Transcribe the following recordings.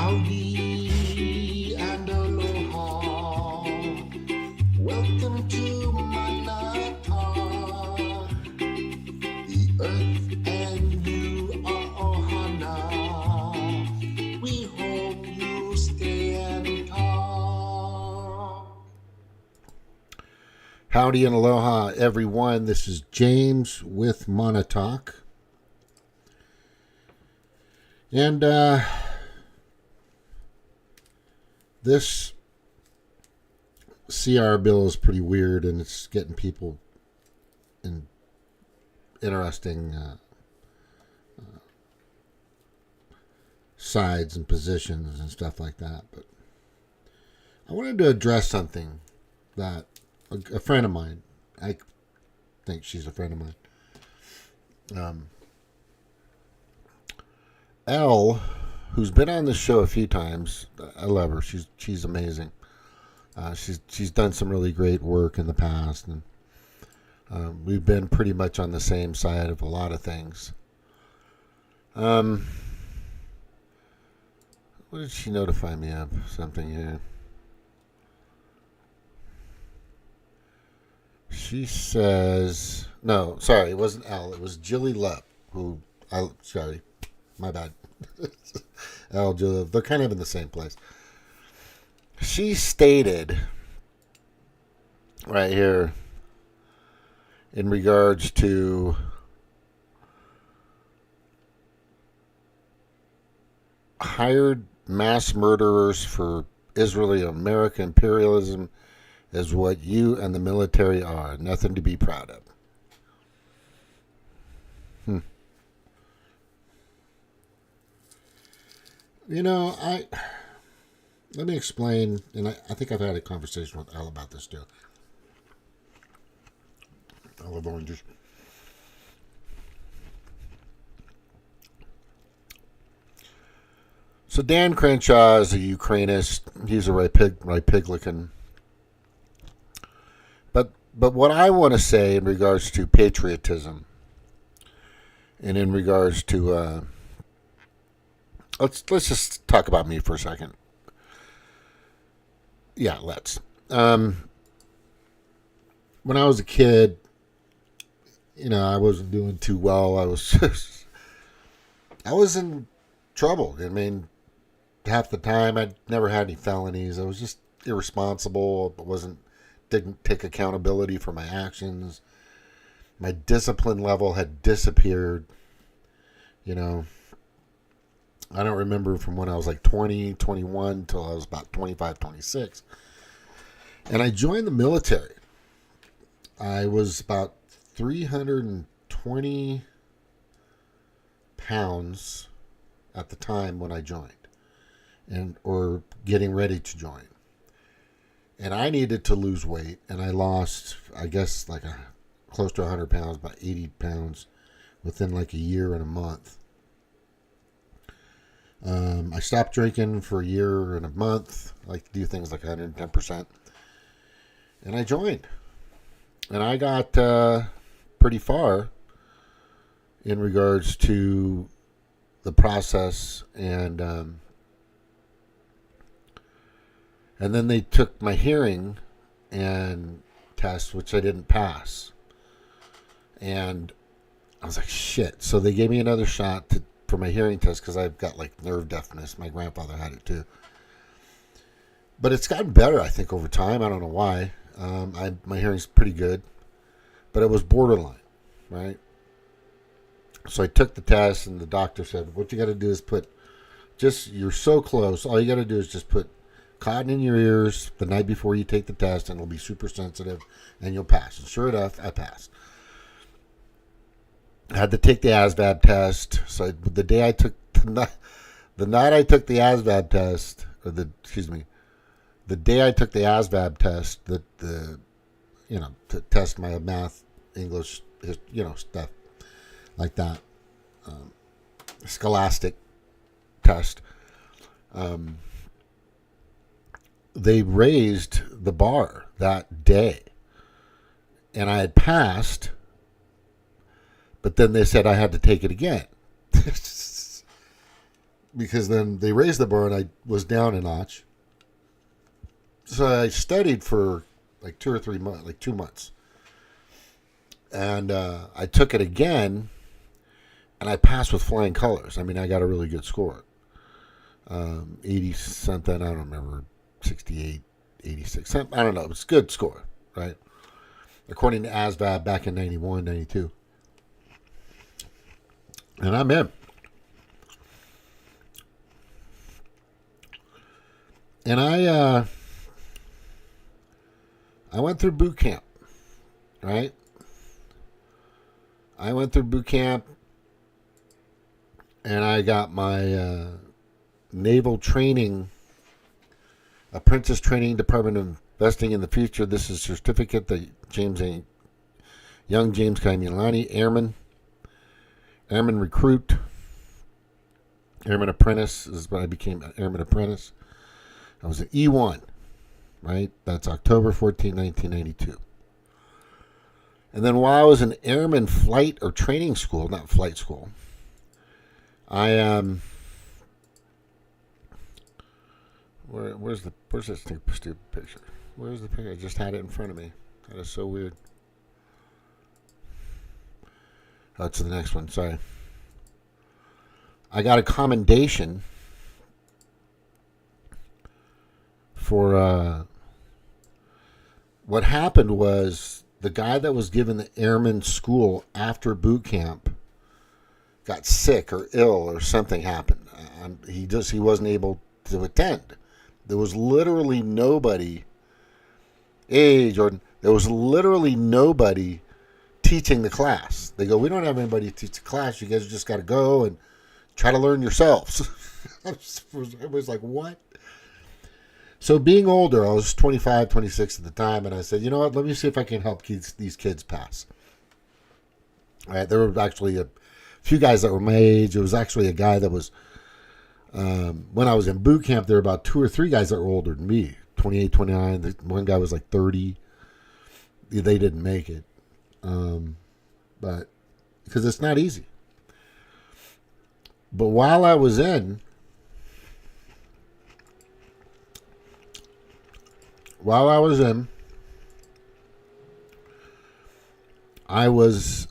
Howdy and aloha. Welcome to Manata. The earth and you are ohana. We hope you stay and talk. Howdy and aloha, everyone. This is James with Monotalk. And this CR bill is pretty weird, and it's getting people in interesting sides and positions and stuff like that. But I wanted to address something that a friend of mine, I think she's a friend of mine, Elle, who's been on the show a few times. I love her. She's amazing. She's done some really great work in the past, and we've been pretty much on the same side of a lot of things. What did she notify me of? Something here. She says, no, sorry, it wasn't Elle. It was Jilly Lupp, sorry, my bad. Elle, Jilly, they're kind of in the same place. She stated right here in regards to hired mass murderers for Israeli American imperialism is what you and the military are. Nothing to be proud of. You know, let me explain, and I think I've had a conversation with Al about this too. I love oranges. So Dan Crenshaw is a Ukrainist. He's a Rhipiglican. But what I want to say in regards to patriotism, and in regards to let's just talk about me for a second. Yeah, let's. When I was a kid, I wasn't doing too well. I was in trouble. I mean, half the time I never had any felonies. I was just irresponsible. Didn't take accountability for my actions. My discipline level had disappeared. I don't remember from when I was like 20, 21 till I was about 25, 26. And I joined the military. I was about 320 pounds at the time when I joined, or getting ready to join. And I needed to lose weight, and I lost, I guess, close to 100 pounds, about 80 pounds, within like a year and a month. I stopped drinking for a year and a month. I like to do things like 110%. And I joined. And I got pretty far in regards to the process, and then they took my hearing and test, which I didn't pass. And I was like, shit. So they gave me another shot for my hearing test because I've got like nerve deafness. My grandfather had it too. But it's gotten better, I think, over time. I don't know why. My hearing's pretty good. But it was borderline, right? So I took the test, and the doctor said, what you got to do is you're so close. All you got to do is just put cotton in your ears the night before you take the test, and it'll be super sensitive, and you'll pass. And sure enough, I passed. I had to take the ASVAB test. So the night I took the ASVAB test, the day I took the ASVAB test, to test my math, English, stuff like that, scholastic test. They raised the bar that day, and I had passed, but then they said I had to take it again. because then they raised the bar and I was down a notch. So I studied for like 2 or 3 months, like 2 months. And I took it again, and I passed with flying colors. I mean, I got a really good score. 80 something, I don't remember, 68, 86, something, I don't know. It's a good score, right? According to ASVAB back in 91, 92. And I'm in. And I went through boot camp, right? I went through boot camp, and I got my naval training, apprentice training, Department of Investing in the Future. This is a certificate that young James Kaimulani, airman recruit, airman apprentice. This is when I became an airman apprentice. I was an E1, right? That's October 14, 1992. And then while I was in airman flight or training school, not flight school, I where's this stupid picture? Where's the picture? I just had it in front of me. That is so weird. Oh, to the next one. Sorry. I got a commendation for what happened was the guy that was given the airman school after boot camp got sick or ill or something happened. He wasn't able to attend. There was literally nobody. Hey, Jordan. There was literally nobody teaching the class. They go, we don't have anybody to teach the class. You guys just got to go and try to learn yourselves. It was like, what? So being older, I was 25, 26 at the time, and I said, you know what, let me see if I can help these kids pass. All right, there were actually a few guys that were my age. There was actually a guy that was, when I was in boot camp, there were about 2 or 3 guys that were older than me, 28, 29. One guy was like 30. They didn't make it. But because it's not easy. But while I was in, I was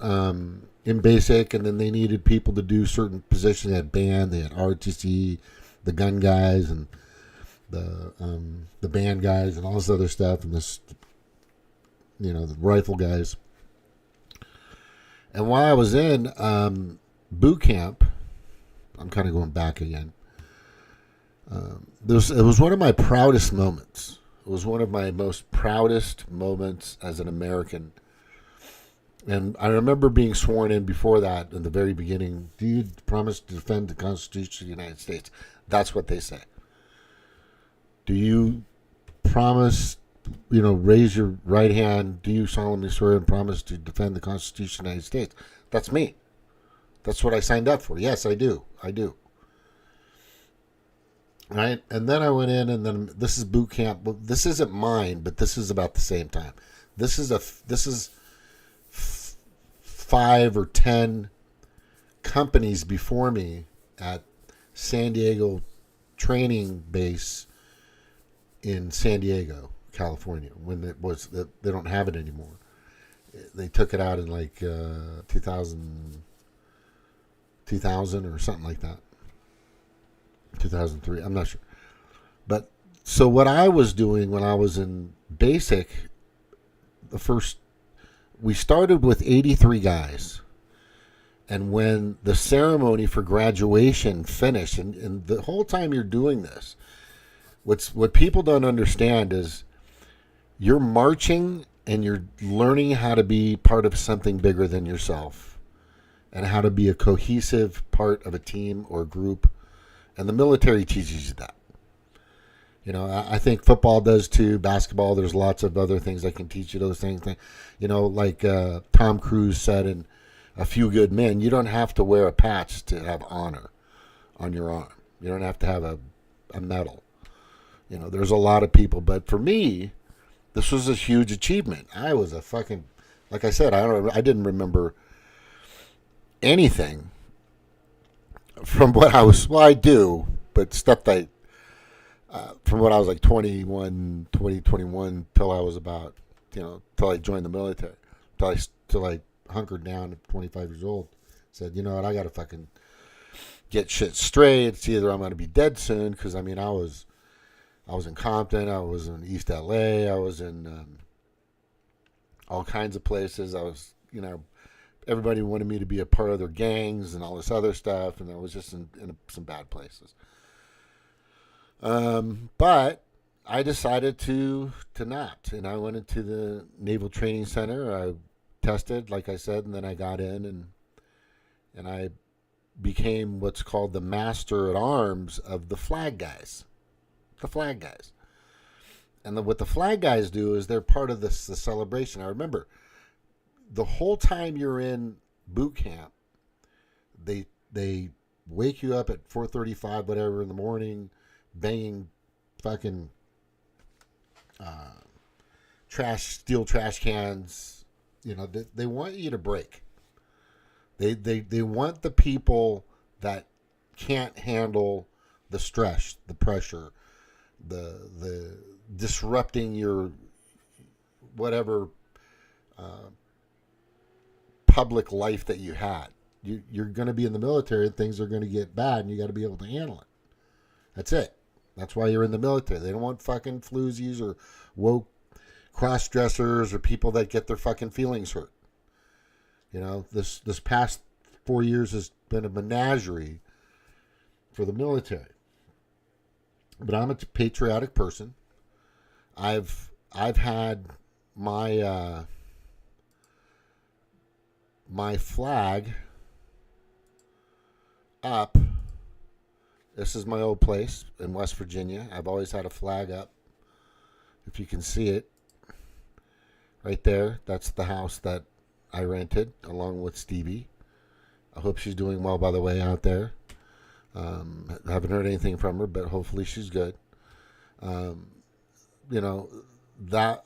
in basic, and then they needed people to do certain positions. They had band, they had RTC, the gun guys, and the band guys, and all this other stuff, and this, the rifle guys. And while I was in boot camp, I'm kind of going back again. It was one of my proudest moments. It was one of my most proudest moments as an American. And I remember being sworn in before that in the very beginning. Do you promise to defend the Constitution of the United States? That's what they say. Do you promise, raise your right hand, do you solemnly swear and promise to defend the Constitution of the United States? That's me. That's what I signed up for. Yes, I do. Right? And then I went in, and then this is boot camp. Well, this isn't mine, but this is about the same time. This is 5 or 10 companies before me at San Diego training base in San Diego, California, when they don't have it anymore. They took it out in like 2000 or something like that. 2003, I'm not sure. But so what I was doing when I was in basic, we started with 83 guys. And when the ceremony for graduation finished, and the whole time you're doing this, what people don't understand is you're marching and you're learning how to be part of something bigger than yourself and how to be a cohesive part of a team or group. And the military teaches you that. I think football does too, basketball, there's lots of other things that can teach you those things. Like Tom Cruise said in A Few Good Men, you don't have to wear a patch to have honor on your arm. You don't have to have a medal. There's a lot of people. But for me, this was a huge achievement. I was like I said, I didn't remember anything from what I do, but stuff that, from when I was like 21, till I was about, till I joined the military, till I hunkered down at 25 years old, said, you know what, I got to fucking get shit straight. It's either I'm going to be dead soon, because, I mean, I was in Compton, I was in East LA, I was in all kinds of places. I was, everybody wanted me to be a part of their gangs and all this other stuff, and I was just in some bad places. But I decided to not, and I went into the Naval Training Center. I tested, like I said, and then I got in, and I became what's called the master at arms of the flag guys. The flag guys. And what the flag guys do is they're part of the celebration. I remember the whole time you're in boot camp, they wake you up at 4:35, whatever, in the morning, banging fucking steel trash cans. They want you to break. They want the people that can't handle the stress, the pressure, the disrupting your whatever public life that you had. You're going to be in the military, things are going to get bad, and you got to be able to handle it. That's it. That's why you're in the military. They don't want fucking floozies or woke cross-dressers or people that get their fucking feelings hurt. This past 4 years has been a menagerie for the military. But I'm a patriotic person. I've had my my flag up. This is my old place in West Virginia. I've always had a flag up. If you can see it, right there, that's the house that I rented along with Stevie. I hope she's doing well, by the way, out there. I haven't heard anything from her, but hopefully she's good. That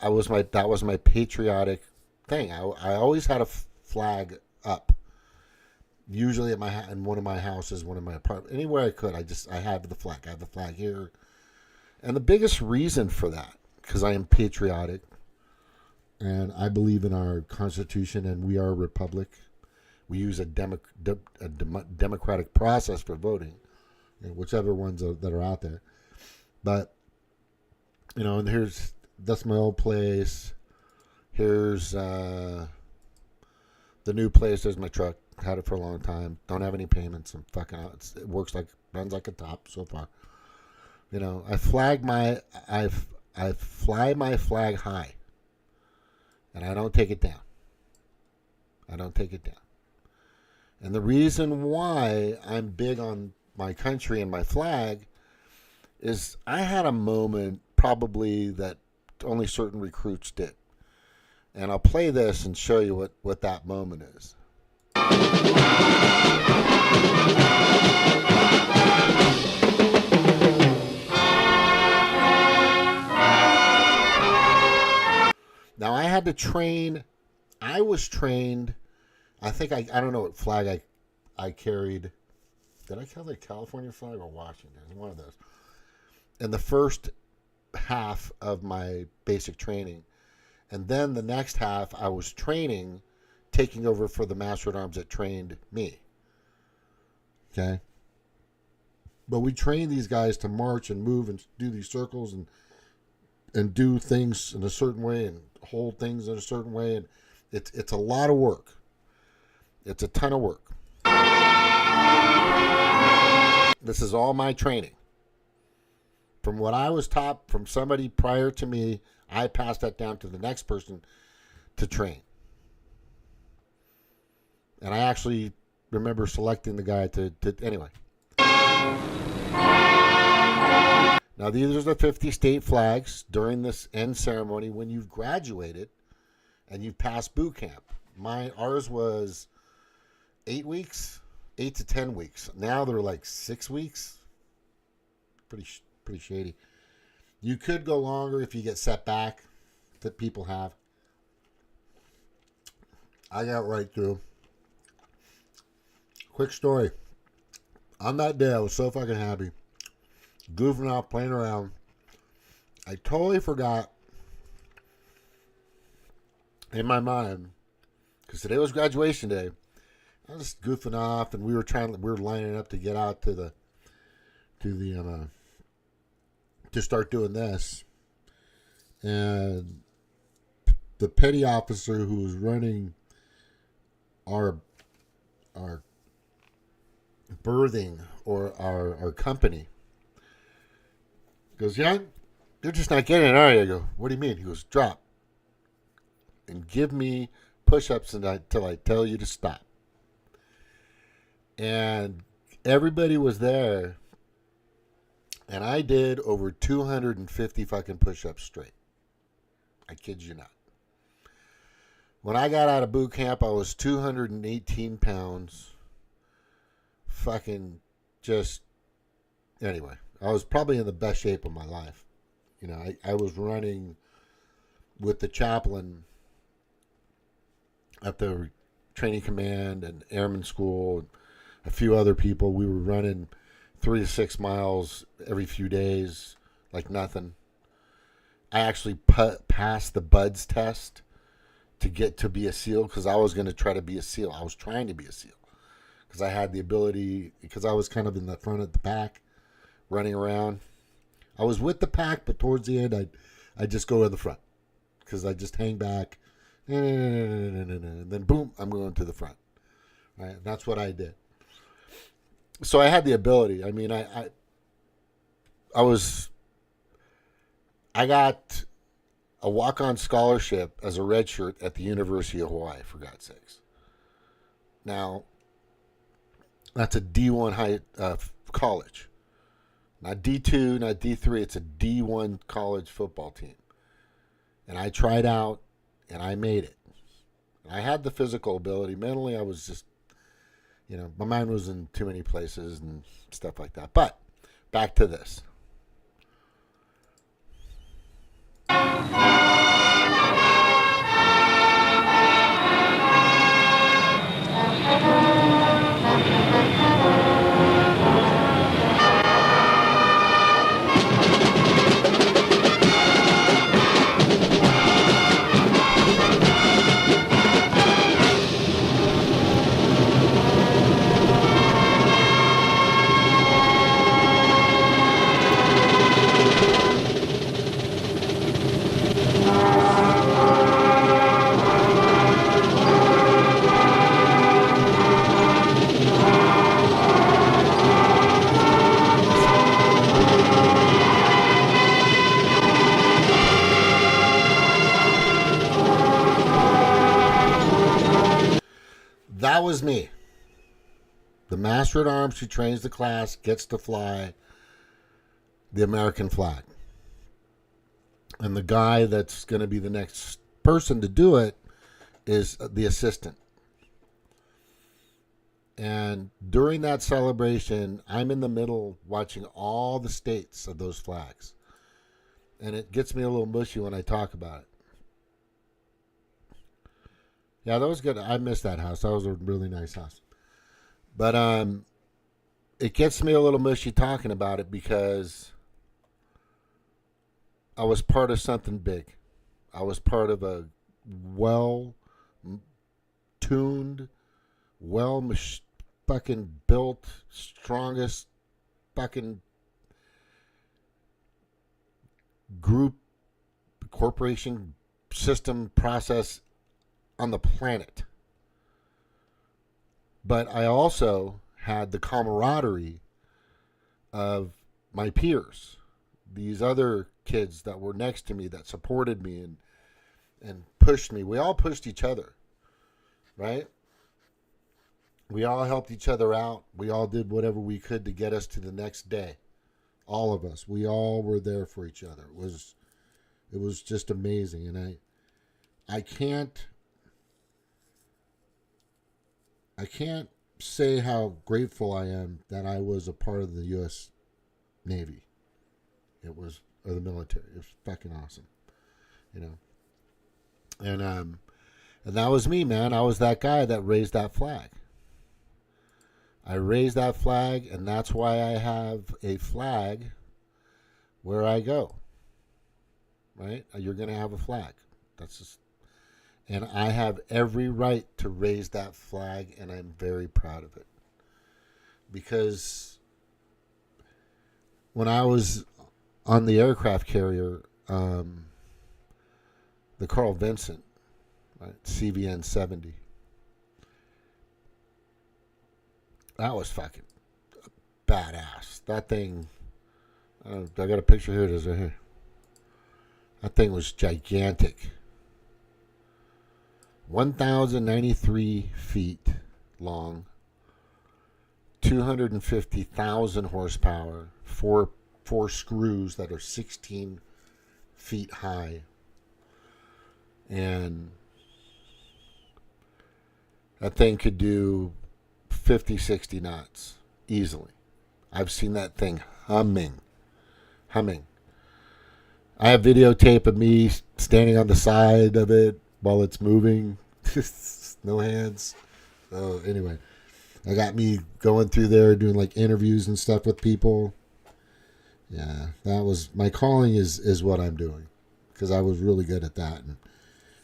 was my patriotic thing. I always had a flag up. Usually in one of my houses, one of my apartments, anywhere I could. I had the flag. I have the flag here, and the biggest reason for that, because I am patriotic, and I believe in our Constitution, and we are a republic. We use a democratic process for voting, whichever ones that are out there. But and that's my old place. Here's the new place. There's my truck. Had it for a long time. Don't have any payments. I'm fucking out. It runs like a top so far. I fly my flag high, and I don't take it down. And the reason why I'm big on my country and my flag is I had a moment probably that only certain recruits did. And I'll play this and show you what that moment is. Now I had to train. I was trained. I think I don't know what flag I carried. Did I carry the California flag or Washington? One of those. In the first half of my basic training. And then the next half I was training, taking over for the Master at Arms that trained me. Okay? But we trained these guys to march and move and do these circles and do things in a certain way and hold things in a certain way. And it's a lot of work. It's a ton of work. This is all my training. From what I was taught from somebody prior to me, I passed that down to the next person to train. And I actually remember selecting the guy to anyway. Now, these are the 50 state flags during this end ceremony when you've graduated and you've passed boot camp. Ours was 8 weeks, 8 to 10 weeks. Now they're like 6 weeks. Pretty shady. You could go longer if you get set back, that people have. I got right through. Quick story. On that day, I was so fucking happy. Goofing off, playing around. I totally forgot in my mind, because today was graduation day. I was just goofing off, and we were lining up to get out to start doing this. And the petty officer who was running our birthing or our company goes, "Yeah, you're just not getting it, are you?" I go, "What do you mean?" He goes, "Drop and give me push-ups until I tell you to stop." And everybody was there, and I did over 250 fucking push-ups straight. I kid you not. When I got out of boot camp, I was 218 pounds. Fucking just, anyway, I was probably in the best shape of my life. You know, I was running with the chaplain at the training command and airman school and a few other people. We were running 3 to 6 miles every few days like nothing. I actually passed the BUDS test to get to be a SEAL, because I was going to try to be a SEAL. I was trying to be a SEAL because I had the ability, because I was kind of in the front of the pack running around. I was with the pack, but towards the end, I just go in the front because I just hang back. And then boom, I'm going to the front. Right? And that's what I did. So I had the ability. I mean, I got a walk-on scholarship as a redshirt at the University of Hawaii, for God's sakes. Now, that's a D1 high college. Not D2, not D3. It's a D1 college football team. And I tried out, and I made it. And I had the physical ability. Mentally, I was just, my mind was in too many places and stuff like that. But back to this. That was me. The Master at Arms who trains the class gets to fly the American flag. And the guy that's going to be the next person to do it is the assistant. And during that celebration, I'm in the middle watching all the states of those flags. And it gets me a little mushy when I talk about it. Yeah, that was good. I missed that house. That was a really nice house. But it gets me a little mushy talking about it because I was part of something big. I was part of a well-tuned, fucking built, strongest fucking group, corporation, system, process on the planet. But I also had the camaraderie of my peers, these other kids that were next to me that supported me and pushed me. We all pushed each other, right? We all helped each other out. We all did whatever we could to get us to the next day. All of us. We all were there for each other. It was just amazing. And I can't say how grateful I am that I was a part of the U.S. Navy. Or the military. It was fucking awesome. And that was me, man. I was that guy that raised that flag. I raise that flag, and that's why I have a flag where I go. Right? You're going to have a flag. That's just, and I have every right to raise that flag, and I'm very proud of it. Because when I was on the aircraft carrier, the Carl Vinson, right, CVN 70, that was fucking badass. That thing, I got a picture here. It is right here. That thing was gigantic. 1,093 feet long, 250,000 horsepower, four screws that are 16 feet high, and that thing could do 50, 60 knots easily. I've seen that thing humming. I have videotape of me standing on the side of it while it's moving. No hands. So anyway, I got me going through there doing like interviews and stuff with people. Yeah, that was my calling is what I'm doing, because I was really good at that,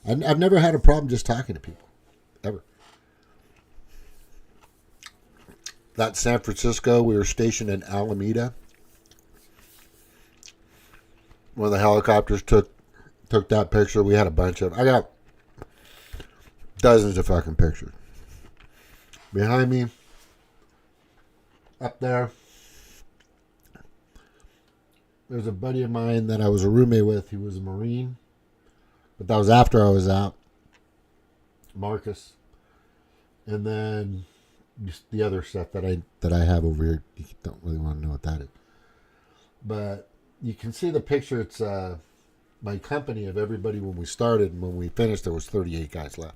and I've never had a problem just talking to people, ever. That San Francisco, we were stationed in Alameda. When the helicopters took that picture, we had a bunch of. I got dozens of fucking pictures. Behind me, up there, there's a buddy of mine that I was a roommate with. He was a Marine, but that was after I was out. Marcus, and then just the other stuff that I have over here. You don't really want to know what that is, but you can see the picture. It's my company of everybody when we started, and when we finished, there was 38 guys left.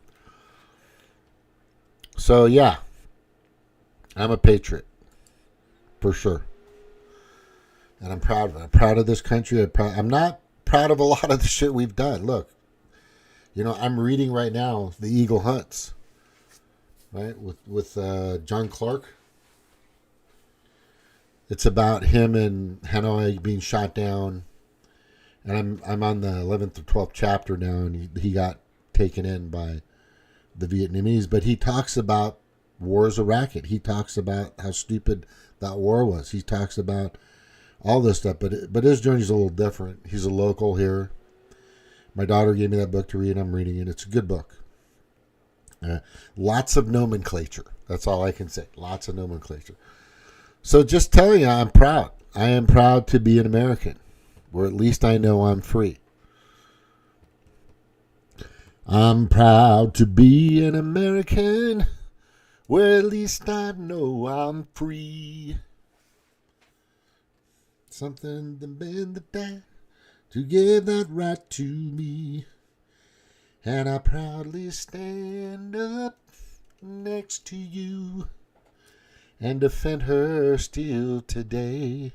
So yeah, I'm a patriot for sure, and I'm proud of it. I'm proud of this country. I'm not proud of a lot of the shit we've done. Look, I'm reading right now The Eagle Hunts, right, with John Clark. It's about him in Hanoi being shot down, and I'm on the 11th or 12th chapter now, and he got taken in by the Vietnamese. But he talks about war as a racket. He talks about how stupid that war was. He talks about all this stuff, but his journey's a little different. He's a local here. My daughter gave me that book to read. I'm reading it. It's a good book. Lots of nomenclature. That's all I can say. Lots of nomenclature. So just telling you, I'm proud. I am proud to be an American, where at least I know I'm free. I'm proud to be an American, where at least I know I'm free. Something to bend the die to give that right to me. And I proudly stand up next to you and defend her still today,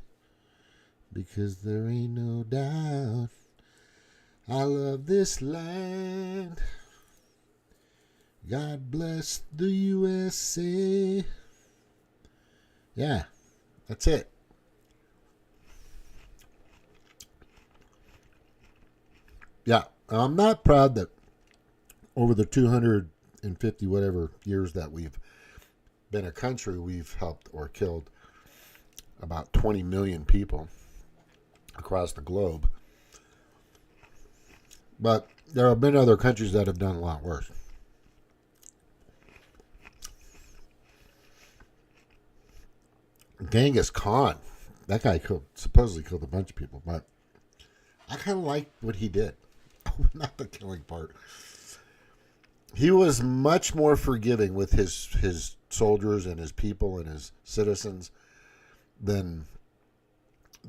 because there ain't no doubt I love this land. God bless the USA. Yeah, that's it. Yeah, I'm not proud that over the 250 whatever years that we've been a country, we've helped or killed about 20 million people across the globe. But there have been other countries that have done a lot worse. Genghis Khan, that guy supposedly killed a bunch of people, but I kind of like what he did. Not the killing part. He was much more forgiving with his soldiers and his people and his citizens than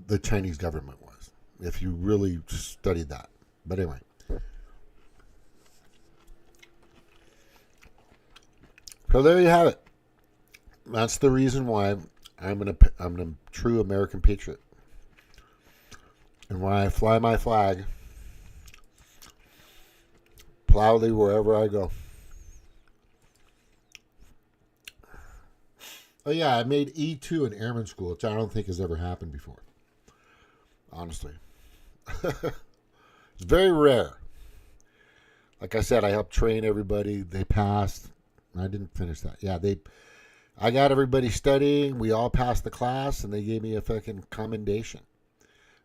the Chinese government was, if you really studied that. But anyway. So there you have it. That's the reason why I'm a true American patriot. And why I fly my flag proudly wherever I go. Oh, yeah, I made E2 in airman school, which I don't think has ever happened before. Honestly. It's very rare. Like I said, I helped train everybody. They passed. I didn't finish that. Yeah, I got everybody studying. We all passed the class, and they gave me a fucking commendation.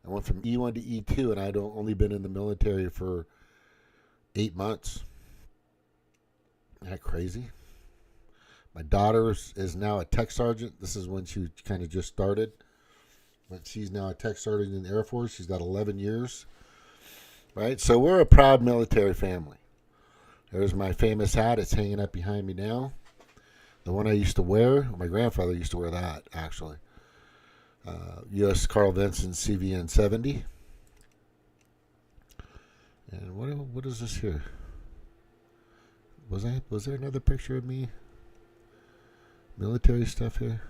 I went from E1 to E2, and I'd only been in the military for 8 months. Isn't that crazy? My daughter is now a tech sergeant. This is when she kind of just started. But she's now a tech sergeant in the Air Force. She's got 11 years. Right? So we're a proud military family. There's my famous hat. It's hanging up behind me now. The one I used to wear. My grandfather used to wear that, actually. U.S. Carl Vinson CVN 70. And what is this here? Was there another picture of me? Military stuff here.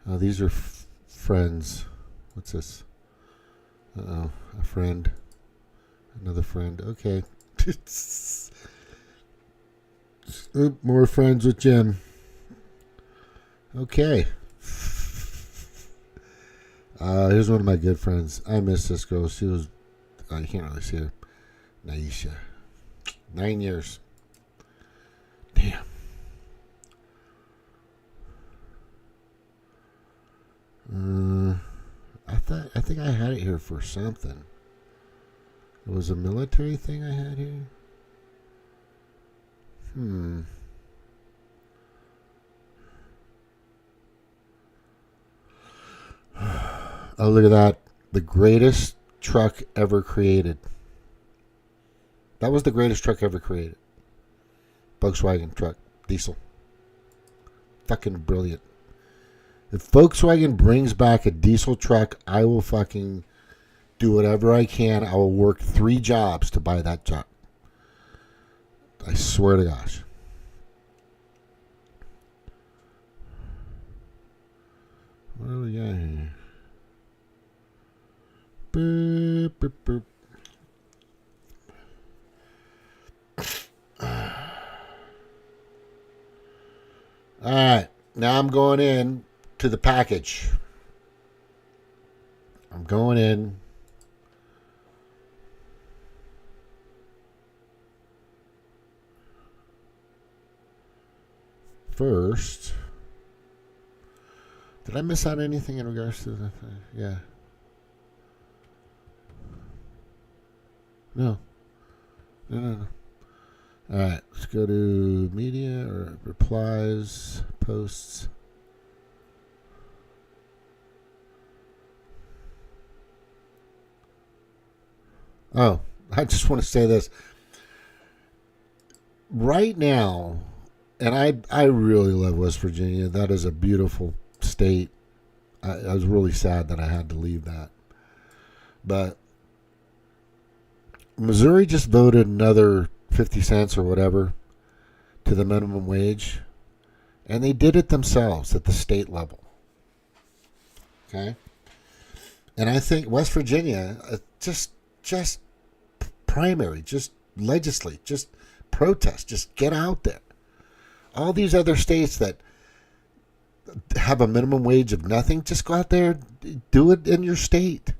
Oh, these are friends. What's this? Uh-oh, a friend. Another friend. Okay. Oop, more friends with Jim. Okay. Here's one of my good friends. I miss this girl. She was, you can't really see her. Naisha. 9 years. Damn. I think I had it here for something. It was a military thing I had here. Oh, look at that. The greatest truck ever created. That was the greatest truck ever created. Volkswagen truck. Diesel. Fucking brilliant. If Volkswagen brings back a diesel truck, I will fucking do whatever I can. I will work 3 jobs to buy that truck. I swear to gosh. What do we got here? Boop, boop, boop. All right. Now I'm going in to the package. I'm going in. First, did I miss out anything in regards to the thing? Yeah. No. No. All right, let's go to media or replies, posts. Oh, I just want to say this. Right now, and I really love West Virginia. That is a beautiful state. I was really sad that I had to leave that. But Missouri just voted another 50 cents or whatever to the minimum wage. And they did it themselves at the state level. Okay? And I think West Virginia, just primary, just legislate, just protest, just get out there. All these other states that have a minimum wage of nothing, just go out there, do it in your state.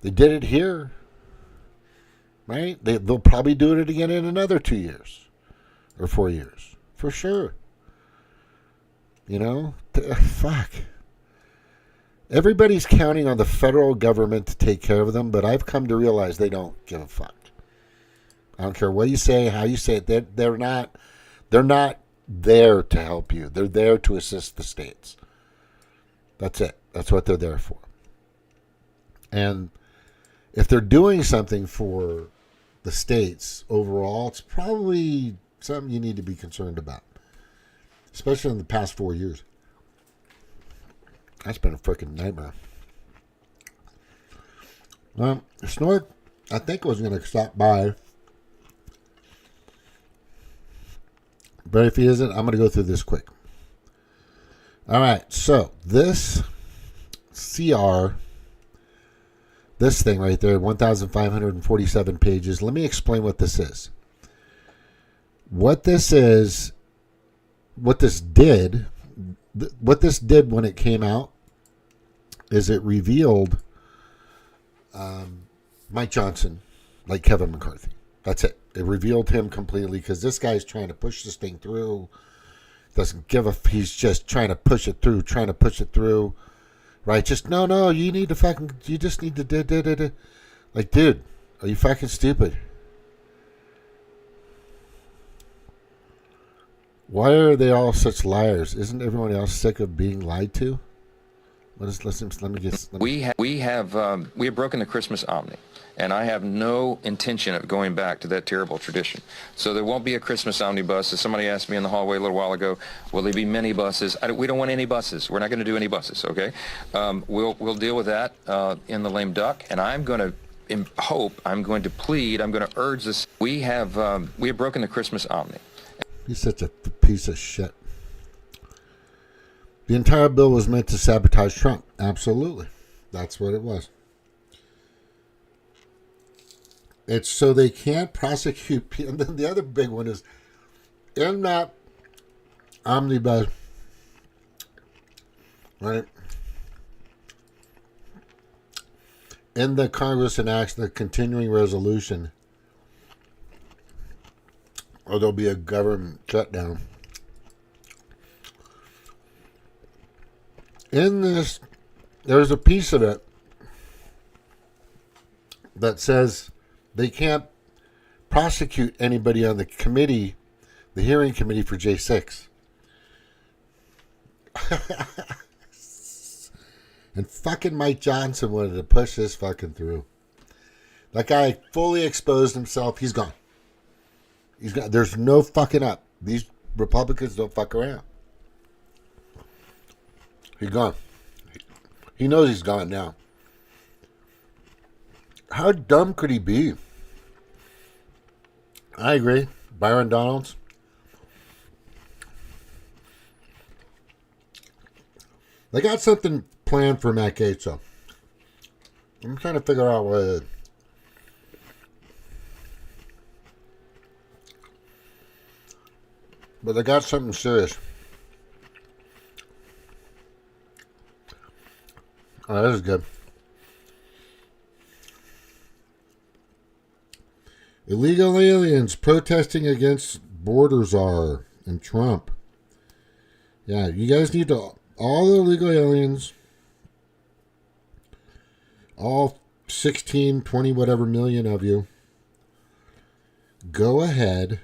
They did it here, right? They'll probably do it again in another 2 years or 4 years, for sure. You know, fuck. Everybody's counting on the federal government to take care of them, but I've come to realize they don't give a fuck. I don't care what you say, how you say it. They're not there to help you. They're there to assist the states. That's it. That's what they're there for. And if they're doing something for the states overall, it's probably something you need to be concerned about, especially in the past 4 years. That's been a freaking nightmare. Well, Snort, I think I was going to stop by. But if he isn't, I'm going to go through this quick. All right, so this CR, this thing right there, 1,547 pages. Let me explain what this is. What this is, what this did when it came out is it revealed Mike Johnson like Kevin McCarthy. That's it. It revealed him completely because this guy's trying to push this thing through. Doesn't give a. He's just trying to push it through. Right? Just no. You need to fucking. You just need to. Like, dude, are you fucking stupid? Why are they all such liars? Isn't everyone else sick of being lied to? Let me guess. We have broken the Christmas omni, and I have no intention of going back to that terrible tradition. So there won't be a Christmas omnibus. As somebody asked me in the hallway a little while ago, will there be many buses? We don't want any buses. We're not going to do any buses. Okay, we'll deal with that in the lame duck, and I'm going to. I'm going to plead, I'm going to urge this. We have broken the Christmas omni. He's such a piece of shit. The entire bill was meant to sabotage Trump. Absolutely. That's what it was. It's so they can't prosecute people. And then the other big one is, in that omnibus, right? In the Congress enacts the continuing resolution, or there'll be a government shutdown. In this, there's a piece of it that says they can't prosecute anybody on the committee, the hearing committee for J6. And fucking Mike Johnson wanted to push this fucking through. That guy fully exposed himself. He's gone. He's gone. There's no fucking up. These Republicans don't fuck around. He's gone. He knows he's gone now. How dumb could he be? I agree. Byron Donalds. They got something planned for Matt Gaetz, so I'm trying to figure out what it is. But they got something serious. Oh, this is good. Illegal aliens protesting against border czar and Trump. Yeah, you guys need to, all the illegal aliens, all 16, 20, whatever million of you, go ahead,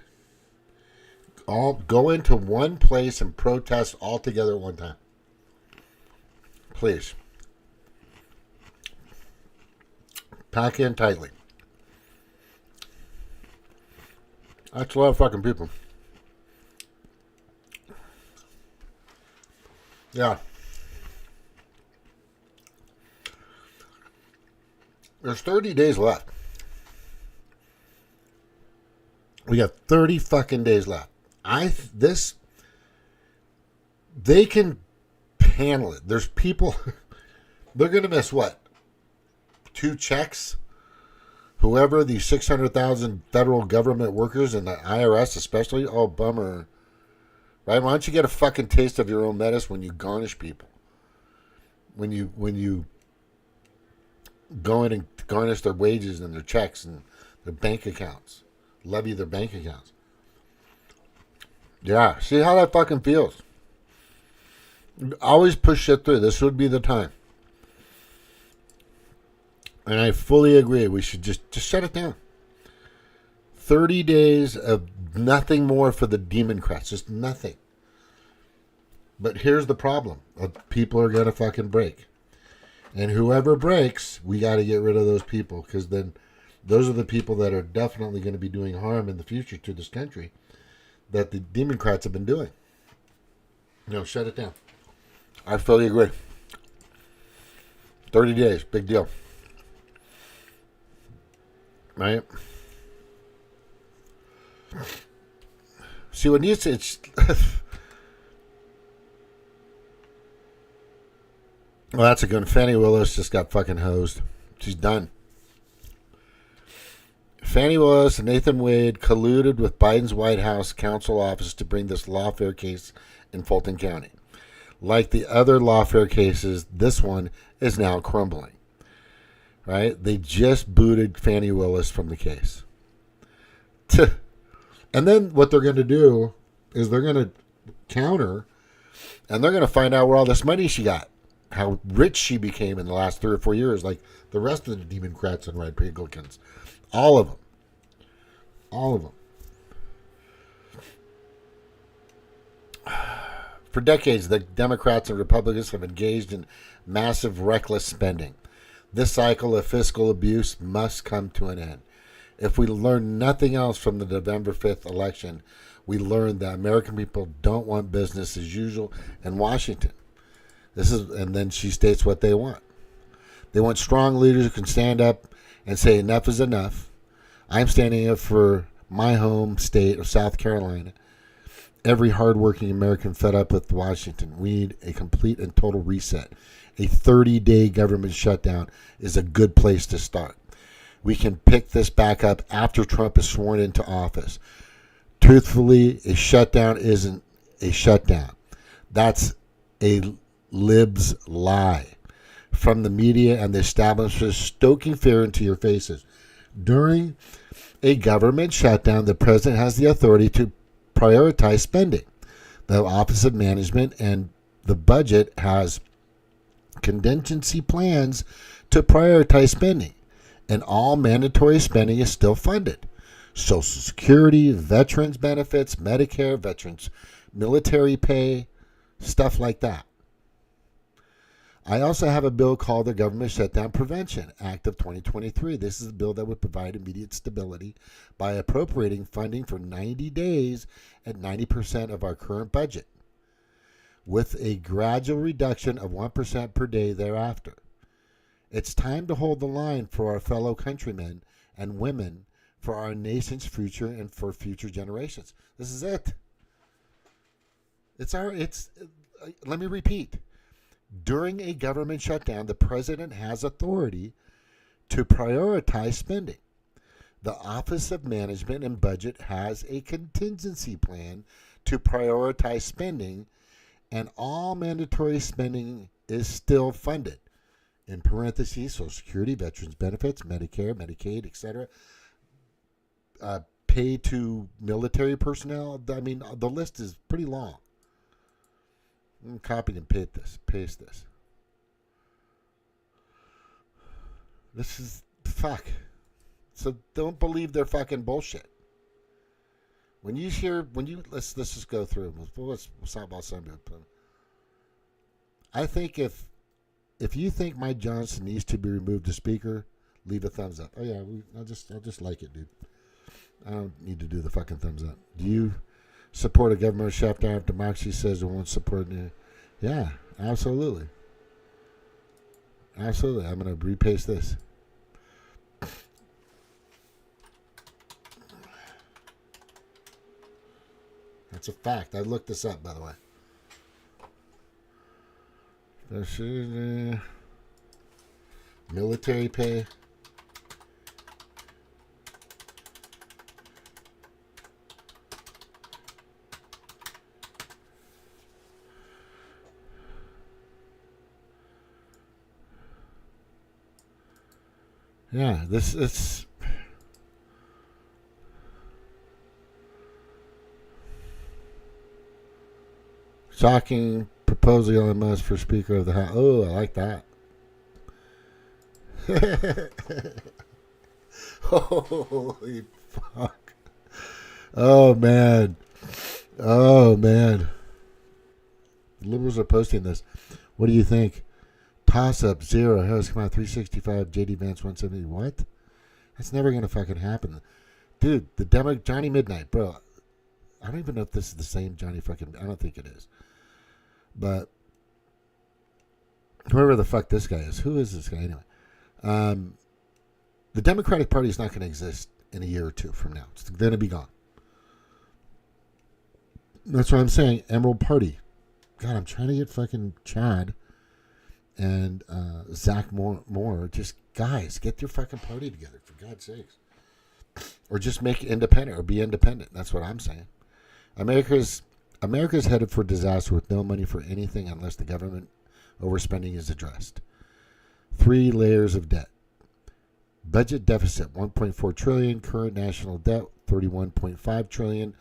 all go into one place and protest all together at one time. Please. Pack in tightly. That's a lot of fucking people. Yeah. There's 30 days left. We got 30 fucking days left. They can handle it. There's people, they're going to miss what? 2 checks? Whoever, the 600,000 federal government workers and the IRS especially, oh, bummer. Right? Why don't you get a fucking taste of your own medicine when you garnish people? When you go in and garnish their wages and their checks and their bank accounts. Levy their bank accounts. Yeah, see how that fucking feels. Always push shit through. This would be the time. And I fully agree. We should just shut it down. 30 days of nothing more for the Demoncrats. Just nothing. But here's the problem. People are going to fucking break. And whoever breaks, we got to get rid of those people. Because then those are the people that are definitely going to be doing harm in the future to this country. That the Demoncrats have been doing. No, shut it down. I fully agree. 30 days. Big deal. Right? See, what needs to... It's... Well, that's a good one. Fannie Willis just got fucking hosed. She's done. Fannie Willis and Nathan Wade colluded with Biden's White House counsel office to bring this lawfare case in Fulton County. Like the other lawfare cases, this one is now crumbling. Right? They just booted Fannie Willis from the case. And then what they're going to do is they're going to counter, and they're going to find out where all this money she got, how rich she became in the last 3 or 4 years, like the rest of the Demoncrats and Rhipiglians. All of them. All of them. For decades, the Democrats and Republicans have engaged in massive, reckless spending. This cycle of fiscal abuse must come to an end. If we learn nothing else from the November 5th election, we learned that American people don't want business as usual in Washington. And then she states what they want. They want strong leaders who can stand up and say enough is enough. I'm standing up for my home state of South Carolina. Every hardworking American fed up with Washington. We need a complete and total reset. A 30-day government shutdown is a good place to start. We can pick this back up after Trump is sworn into office. Truthfully, a shutdown isn't a shutdown. That's a lib's lie from the media and the establishment stoking fear into your faces. During a government shutdown, the president has the authority to prioritize spending. The Office of Management and the budget has contingency plans to prioritize spending, and all mandatory spending is still funded. Social Security, veterans benefits, Medicare, veterans military pay, stuff like that. I also have a bill called the Government Shutdown Prevention Act of 2023. This is a bill that would provide immediate stability by appropriating funding for 90 days at 90% of our current budget, with a gradual reduction of 1% per day thereafter. It's time to hold the line for our fellow countrymen and women, for our nation's future and for future generations. This is it. Let me repeat. During a government shutdown, the president has authority to prioritize spending. The Office of Management and Budget has a contingency plan to prioritize spending, and all mandatory spending is still funded. In parentheses, Social Security, veterans benefits, Medicare, Medicaid, etc. Pay to military personnel. I mean, the list is pretty long. Copy and paste this. This is fuck. So don't believe their fucking bullshit. Let's just go through. Let's talk about something. I think if you think Mike Johnson needs to be removed as speaker, leave a thumbs up. Oh yeah, I'll just like it, dude. I don't need to do the fucking thumbs up. Do you support a government shutdown if democracy says it won't support it? Yeah, absolutely. Absolutely. I'm going to repaste this. That's a fact. I looked this up, by the way. Military pay. Yeah, it's shocking proposal Elon Musk for Speaker of the House. Oh, I like that. Holy fuck. Oh, man. Oh, man. The liberals are posting this. What do you think? Toss up 0. Harris come out 365. JD Vance 170. What? That's never gonna fucking happen, dude. The Johnny Midnight, bro. I don't even know if this is the same Johnny fucking. I don't think it is, but whoever the fuck this guy is, who is this guy anyway? The Democratic Party is not going to exist in a year or two from now. It's going to be gone. That's what I'm saying. Emerald Party. God, I'm trying to get fucking Chad and Zach Moore. Just guys, get your fucking party together, for God's sakes. or just make it independent or be independent. That's what I'm saying. America's headed for disaster with no money for anything unless the government overspending is addressed. 3 layers of debt. Budget deficit 1.4 trillion, current national debt 31.5 trillion.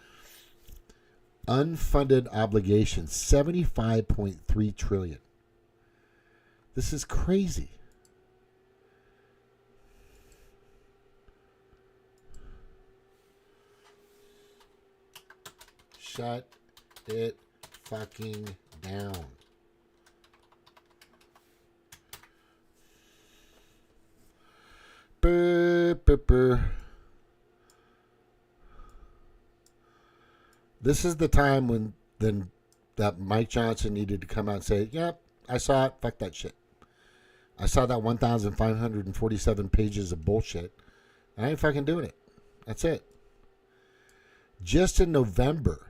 Unfunded obligations 75.3 trillion. This is crazy. Shut it fucking down. Burr, burr, burr. This is the time when then that Mike Johnson needed to come out and say, yep, I saw it. Fuck that shit. I saw that 1,547 pages of bullshit. I ain't fucking doing it. That's it. Just in November,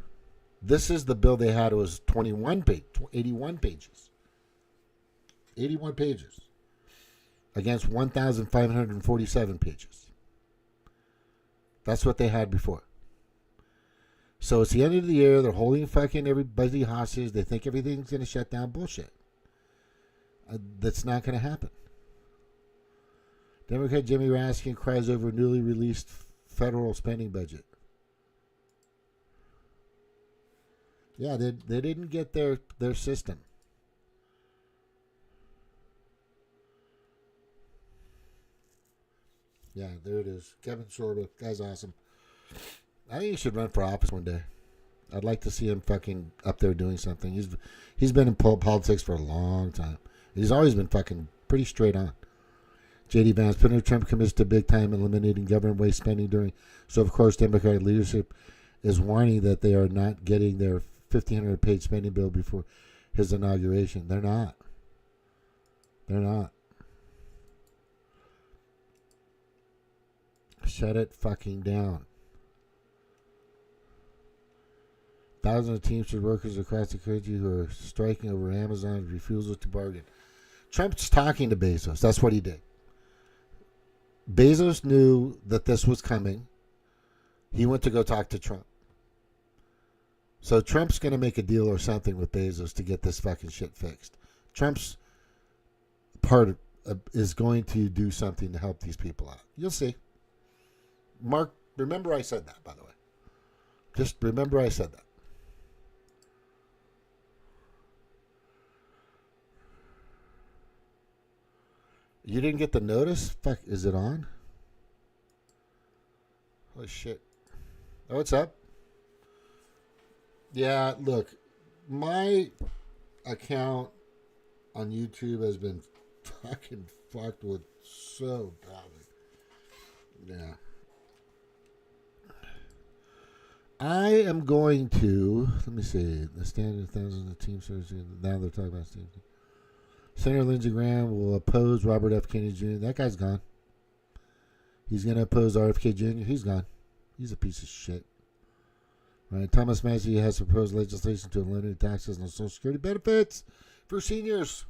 this is the bill they had. It was 81 pages. 81 pages. Against 1,547 pages. That's what they had before. So it's the end of the year. They're holding fucking everybody hostage. They think everything's going to shut down. Bullshit. That's not going to happen. Democrat Jimmy Raskin cries over newly released federal spending budget. Yeah, they didn't get their system. Yeah, there it is. Kevin Sorbo. Guy's awesome. I think he should run for office one day. I'd like to see him fucking up there doing something. He's been in politics for a long time. He's always been fucking pretty straight on. J.D. Vance, President Trump commits to big time eliminating government waste spending during. So, of course, Democratic leadership is warning that they are not getting their 1,500-page spending bill before his inauguration. They're not. They're not. Shut it fucking down. Thousands of Teamsters workers across the country who are striking over Amazon's refusal to bargain. Trump's talking to Bezos. That's what he did. Bezos knew that this was coming. He went to go talk to Trump. So Trump's going to make a deal or something with Bezos to get this fucking shit fixed. Trump's part is going to do something to help these people out. You'll see. Mark, remember I said that, by the way. Just remember I said that. You didn't get the notice? Fuck, is it on? Holy shit. Oh, what's up? Yeah, look, my account on YouTube has been fucking fucked with so badly. Yeah. I am going to, let me see, the standard thousands of team services. Now they're talking about teams. Senator Lindsey Graham will oppose Robert F. Kennedy Jr. That guy's gone. He's going to oppose RFK Jr. He's gone. He's a piece of shit. Right. Thomas Massey has proposed legislation to eliminate taxes on Social Security benefits for seniors.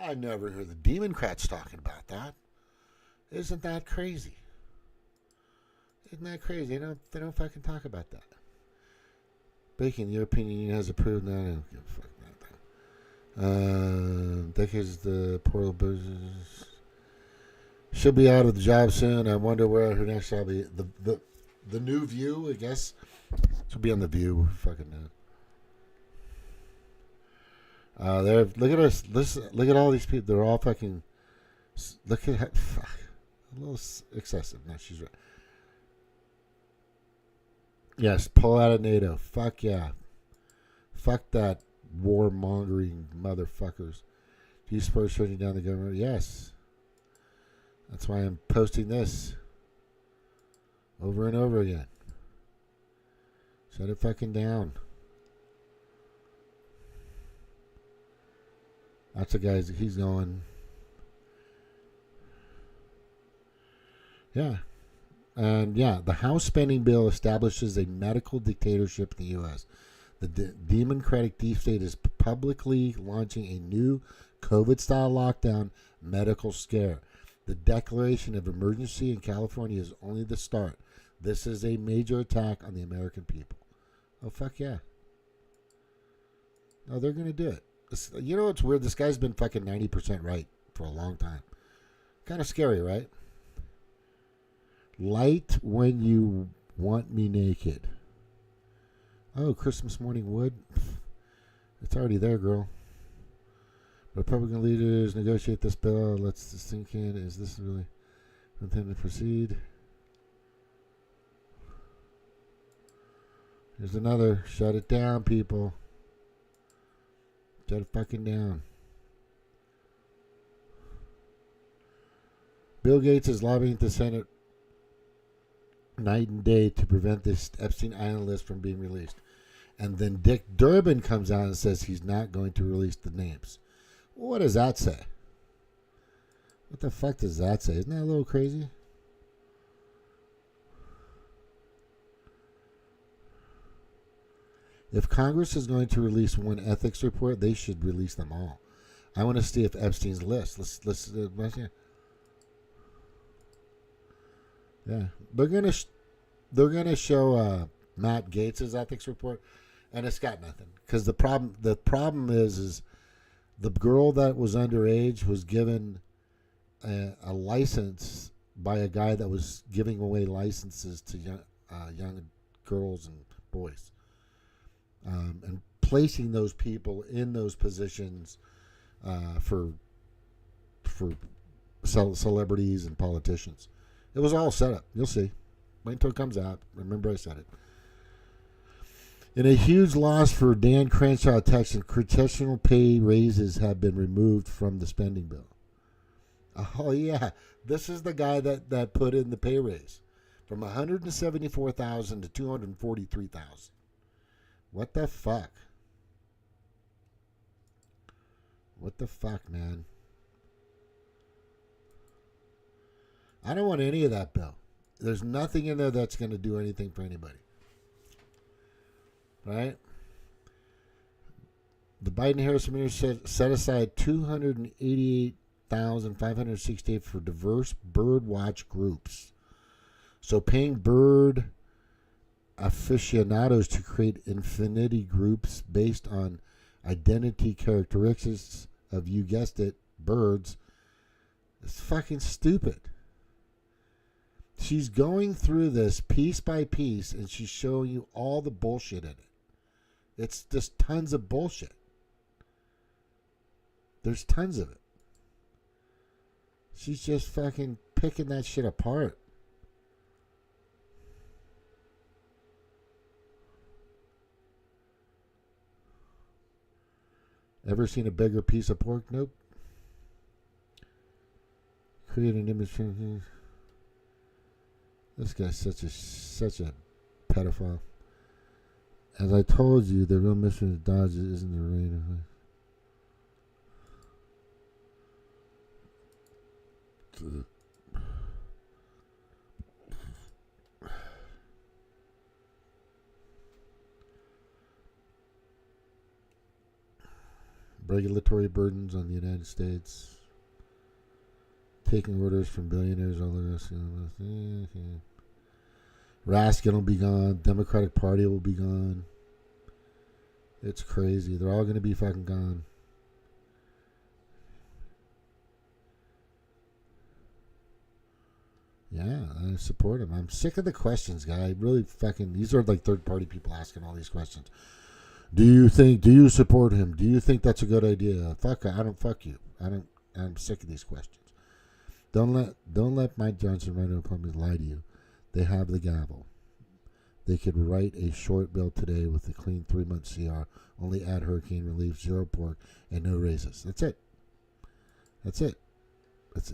I never heard the Demoncrats talking about that. Isn't that crazy? Isn't that crazy? They don't fucking talk about that. Baking, the European Union has approved that. I don't give a fuck about that. Decades the portal business. She'll be out of the job soon. I wonder where her next job will be. The new View, I guess. She'll be on the View. Fucking there. Look at us. Listen. Look at all these people. They're all fucking. Look at her. Fuck. A little excessive. No, she's right. Yes, pull out of NATO. Fuck yeah. Fuck that warmongering motherfuckers. Do you support shutting down the government? Yes. That's why I'm posting this over and over again. Shut it fucking down. That's the guy. He's going. Yeah. And yeah, the House spending bill establishes a medical dictatorship in the U.S. The Democratic deep state is publicly launching a new COVID-style lockdown medical scare. The declaration of emergency in California is only the start. This is a major attack on the American people. Oh, fuck yeah. No, they're going to do it. You know what's weird? This guy's been fucking 90% right for a long time. Kind of scary, right? Light when you want me naked. Oh, Christmas morning wood. It's already there, girl. Republican leaders negotiate this bill. Let's just sink in. Is this really intended to proceed? Here's another. Shut it down, people. Shut it fucking down. Bill Gates is lobbying the Senate night and day to prevent this Epstein Island list from being released. And then Dick Durbin comes out and says he's not going to release the names. Well, what does that say? What the fuck does that say? Isn't that a little crazy? If Congress is going to release one ethics report, they should release them all. I want to see if Epstein's list. Let's yeah. They're gonna show Matt Gates' ethics report, and it's got nothing. Because the problem is the girl that was underage was given a license by a guy that was giving away licenses to young girls and boys, and placing those people in those positions for celebrities and politicians. It was all set up. You'll see. Wait until it comes out. Remember I said it. In a huge loss for Dan Crenshaw, Texas, congressional pay raises have been removed from the spending bill. Oh, yeah. This is the guy that put in the pay raise from $174,000 to $243,000. What the fuck? What the fuck, man? I don't want any of that bill. There's nothing in there that's going to do anything for anybody. Right? The Biden-Harris administration set aside $288,568 for diverse bird watch groups. So paying bird aficionados to create infinity groups based on identity characteristics of, you guessed it, birds, is fucking stupid. She's going through this piece by piece, and she's showing you all the bullshit in it. It's just tons of bullshit. There's tons of it. She's just fucking picking that shit apart. Ever seen a bigger piece of pork? Nope. Create an image from... This guy's such a pedophile. As I told you, the real mission of Dodge isn't the rain. Regulatory burdens on the United States. Taking orders from billionaires all the rest. Raskin will be gone. Democratic Party will be gone. It's crazy. They're all going to be fucking gone. Yeah, I support him. I'm sick of the questions, guy. I really fucking... These are like third-party people asking all these questions. Do you support him? Do you think that's a good idea? Fuck you. I'm sick of these questions. Don't let Mike Johnson right upon me lie to you. They have the gavel. They could write a short bill today with a clean 3-month CR, only add hurricane relief, 0 pork, and no raises. That's it. It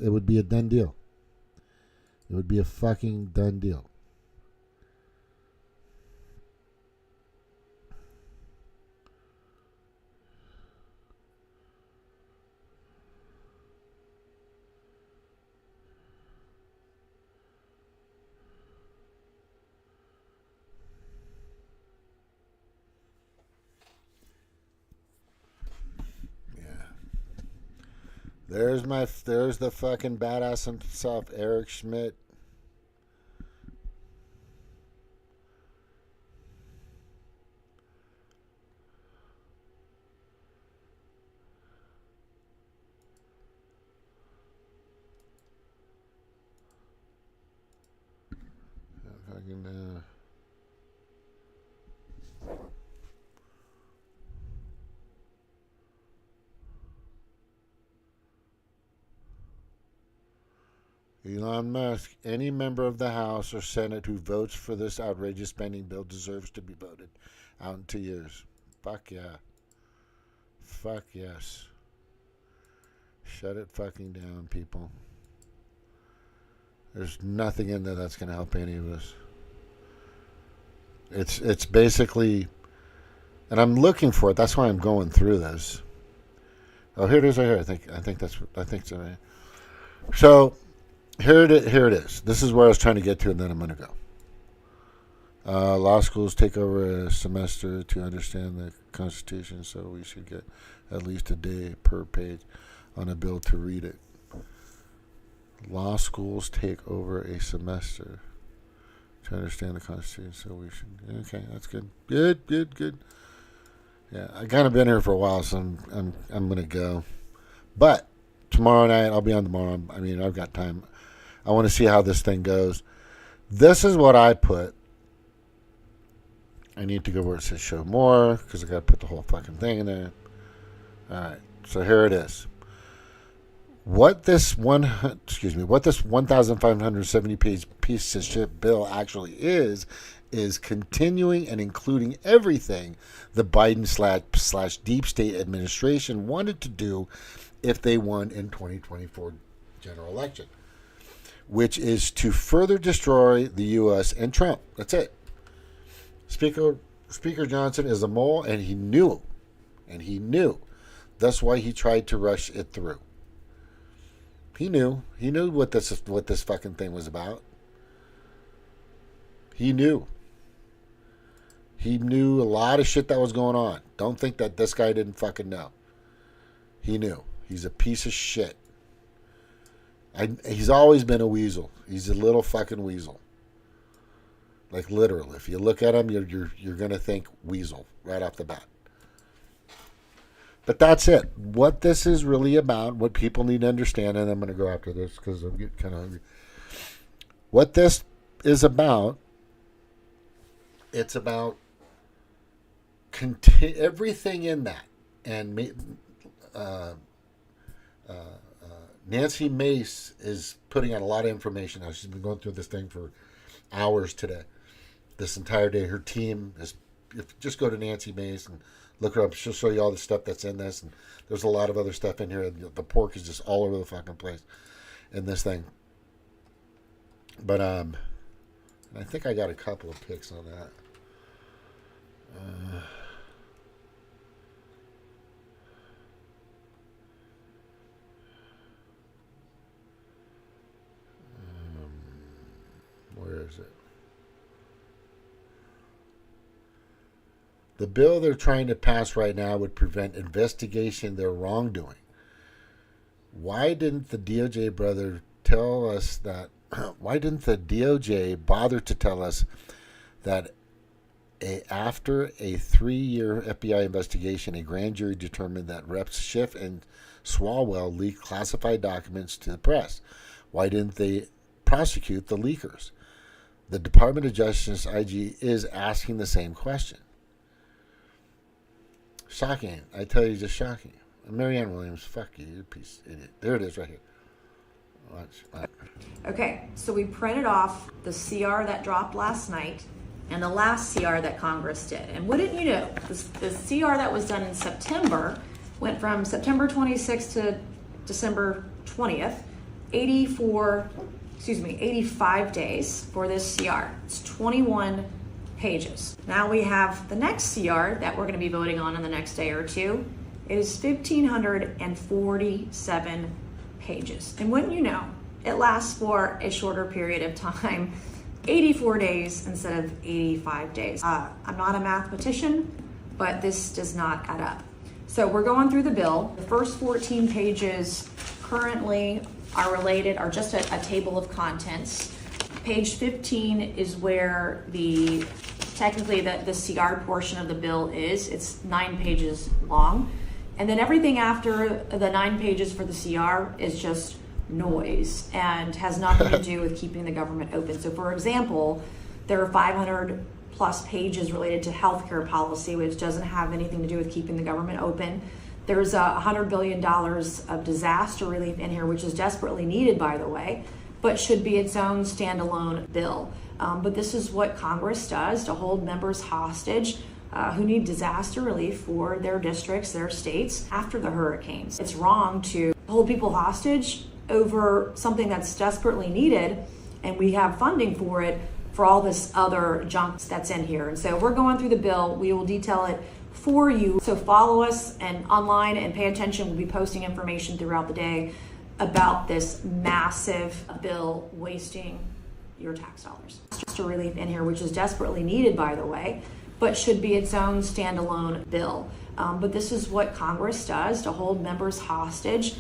would be a done deal. It would be a fucking done deal. There's the fucking badass himself, Eric Schmidt. Fucking Elon Musk, any member of the House or Senate who votes for this outrageous spending bill deserves to be voted out in 2 years. Fuck yeah. Fuck yes. Shut it fucking down, people. There's nothing in there that's going to help any of us. It's basically, and I'm looking for it. That's why I'm going through this. Oh, here it is right here. I think so. Right. So here it is. This is where I was trying to get to, and then I'm going to go. Law schools take over a semester to understand the Constitution, so we should get at least a day per page on a bill to read it. Law schools take over a semester to understand the Constitution, so we should. Okay, that's good. Good. Yeah, I kind of been here for a while, so I'm gonna go. But tomorrow night, I'll be on tomorrow. I mean, I've got time. I want to see how this thing goes. This is what I put. I need to go where it says show more because I got to put the whole fucking thing in there. All right, so here it is. What this 1,570 page piece of shit bill actually is continuing and including everything the Biden slash deep state administration wanted to do if they won in 2024 general election, which is to further destroy the U.S. and Trump. That's it. Speaker Johnson is a mole, and he knew. That's why he tried to rush it through. He knew what this fucking thing was about. He knew a lot of shit that was going on. Don't think that this guy didn't fucking know. He knew. He's a piece of shit. He's always been a weasel. He's a little fucking weasel. Like literally, if you look at him, you're gonna think weasel right off the bat. But that's it. What this is really about, what people need to understand, and I'm going to go after this because I'm getting kind of hungry. What this is about, it's about everything in that. And Nancy Mace is putting out a lot of information now. She's been going through this thing for hours today. This entire day, her team is. Just go to Nancy Mace and look her up. She'll show you all the stuff that's in this. And there's a lot of other stuff in here. The pork is just all over the fucking place in this thing. But I think I got a couple of picks on that. Where is it? The bill they're trying to pass right now would prevent investigation of their wrongdoing. Why didn't the DOJ tell us that? Why didn't the DOJ bother to tell us that after a 3-year FBI investigation, a grand jury determined that Reps Schiff and Swalwell leaked classified documents to the press? Why didn't they prosecute the leakers? The Department of Justice IG is asking the same question. Shocking. I tell you, just shocking. Marianne Williams, fuck you, you piece of idiot. There it is right here. Watch. Okay, so we printed off the CR that dropped last night and the last CR that Congress did. And wouldn't you know, the CR that was done in September went from September 26th to December 20th, 85 days for this CR. It's 21 pages. Now we have the next CR that we're going to be voting on in the next day or two. It is 1,547 pages. And wouldn't you know, it lasts for a shorter period of time, 84 days instead of 85 days. I'm not a mathematician, but this does not add up. So we're going through the bill. The first 14 pages currently are related are just a table of contents. Page 15 is where technically the CR portion of the bill is. It's 9 pages long. And then everything after the 9 pages for the CR is just noise and has nothing to do with keeping the government open. So for example, there are 500 plus pages related to healthcare policy, which doesn't have anything to do with keeping the government open. There's $100 billion of disaster relief in here, which is desperately needed, by the way, but should be its own standalone bill. But this is what Congress does to hold members hostage who need disaster relief for their districts, their states after the hurricanes. It's wrong to hold people hostage over something that's desperately needed, and we have funding for it, for all this other junk that's in here. And so we're going through the bill. We will detail it for you. So follow us and online and pay attention. We'll be posting information throughout the day about this massive bill wasting your tax dollars. Just a relief in here, which is desperately needed, by the way, but should be its own standalone bill. But this is what Congress does to hold members hostage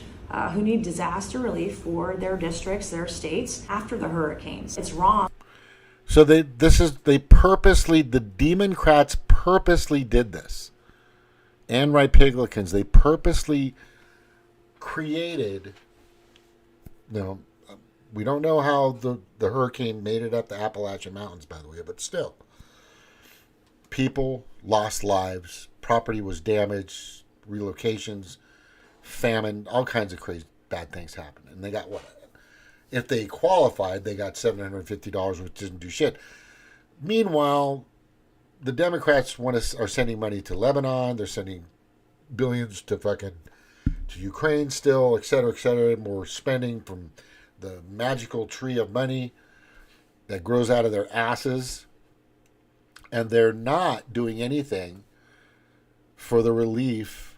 who need disaster relief for their districts, their states after the hurricanes. It's wrong. So the Demoncrats purposely did this. And Rhipiglians, they purposely created, we don't know how the hurricane made it up the Appalachian Mountains, by the way, but still. People lost lives, property was damaged, relocations, famine, all kinds of crazy bad things happened. And they got what? If they qualified, they got $750, which didn't do shit. Meanwhile, the Democrats are sending money to Lebanon. They're sending billions to Ukraine still, et cetera, et cetera. More spending from the magical tree of money that grows out of their asses. And they're not doing anything for the relief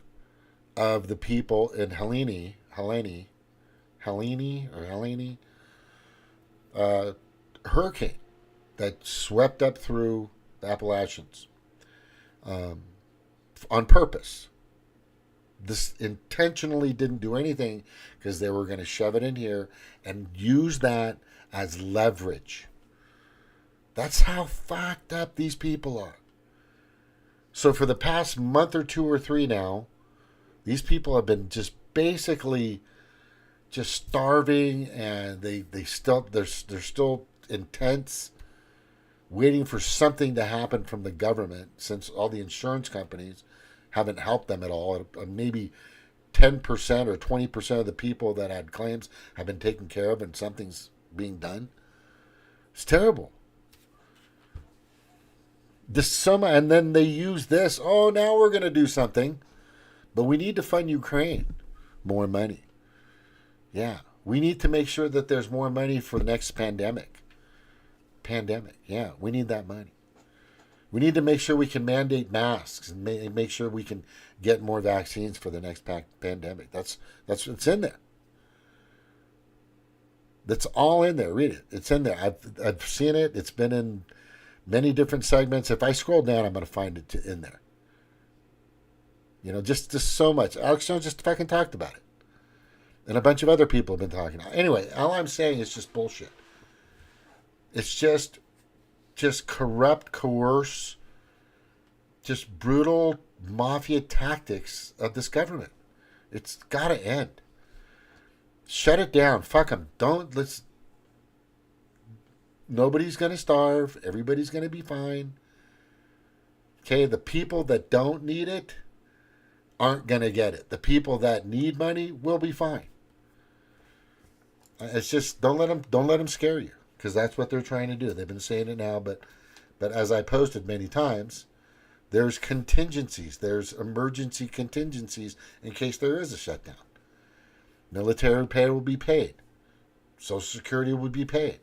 of the people in Helene, hurricane that swept up through the Appalachians on purpose. This intentionally didn't do anything because they were going to shove it in here and use that as leverage. That's how fucked up these people are. So for the past month or 2 or 3 now, these people have been just basically just starving, and they're still intense, waiting for something to happen from the government, since all the insurance companies haven't helped them at all. Maybe 10% or 20% of the people that had claims have been taken care of, and something's being done. It's terrible. And then they use this. Oh, now we're going to do something, but we need to fund Ukraine. More money. Yeah, we need to make sure that there's more money for the next pandemic. Yeah, we need that money. We need to make sure we can mandate masks and make sure we can get more vaccines for the next pandemic. That's what's in there. That's all in there. Read it. It's in there. I've seen it. It's been in many different segments. If I scroll down, I'm going to find it in there. Just so much. Alex Jones just fucking talked about it. And a bunch of other people have been talking about it. Anyway, all I'm saying is just bullshit. It's just corrupt, coerce, just brutal mafia tactics of this government. It's got to end. Shut it down. Fuck them. Nobody's going to starve. Everybody's going to be fine. Okay, the people that don't need it aren't going to get it. The people that need money will be fine. It's just don't let them scare you, because that's what they're trying to do. They've been saying it now, but as I posted many times, there's contingencies. There's emergency contingencies in case there is a shutdown. Military pay will be paid. Social Security will be paid.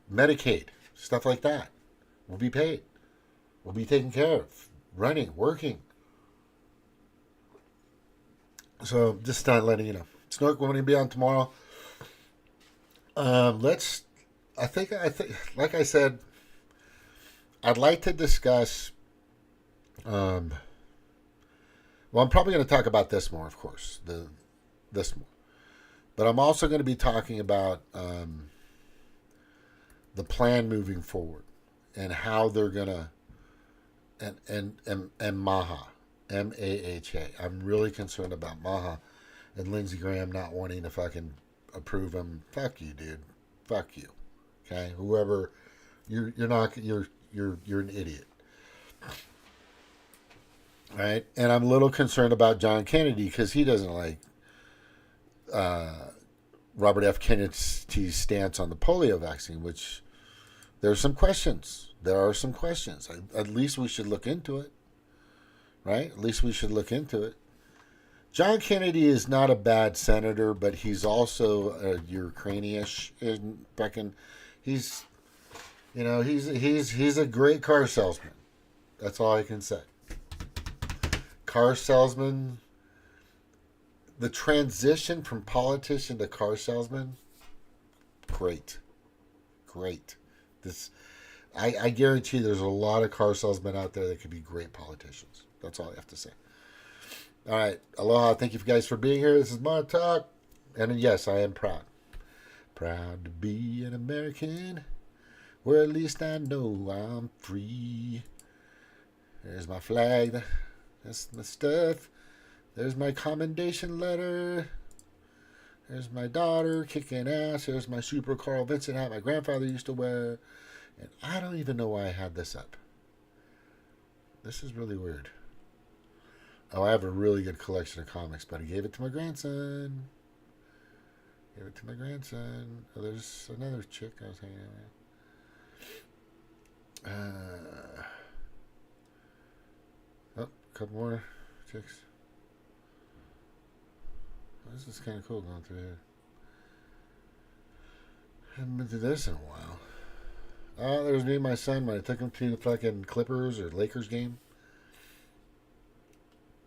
Medicaid, stuff like that, will be paid. Will be taken care of. Running, working. So just not letting you know. Snork, we're going to be on tomorrow. I think, like I said, I'd like to discuss Well, I'm probably going to talk about this more, of course. This more. But I'm also going to be talking about the plan moving forward and how they're going to and Maha, MAHA. I'm really concerned about Maha and Lindsey Graham not wanting to fucking approve him. Fuck you, dude. Fuck you. Okay, whoever you're an idiot. All right, and I'm a little concerned about John Kennedy because he doesn't like Robert F. Kennedy's stance on the polio vaccine, which there's some questions. There are some questions. At least we should look into it, right? At least we should look into it. John Kennedy is not a bad senator, but he's also a Ukrainian-ish. He's a great car salesman. That's all I can say. Car salesman. The transition from politician to car salesman, great. I guarantee there's a lot of car salesmen out there that could be great politicians. That's all I have to say. All right. Aloha. Thank you guys for being here. This is my talk. And yes, I am proud. Proud to be an American, where at least I know I'm free. There's my flag. That's my stuff. There's my commendation letter. There's my daughter kicking ass. There's my Super Carl Vincent hat my grandfather used to wear. And I don't even know why I had this up. This is really weird. Oh, I have a really good collection of comics, but I gave it to my grandson. Oh, there's another chick I was hanging out with. Oh, a couple more chicks. This is kind of cool going through here. Haven't been through this in a while. Oh, there's me and my son when I took him to the fucking Clippers or Lakers game.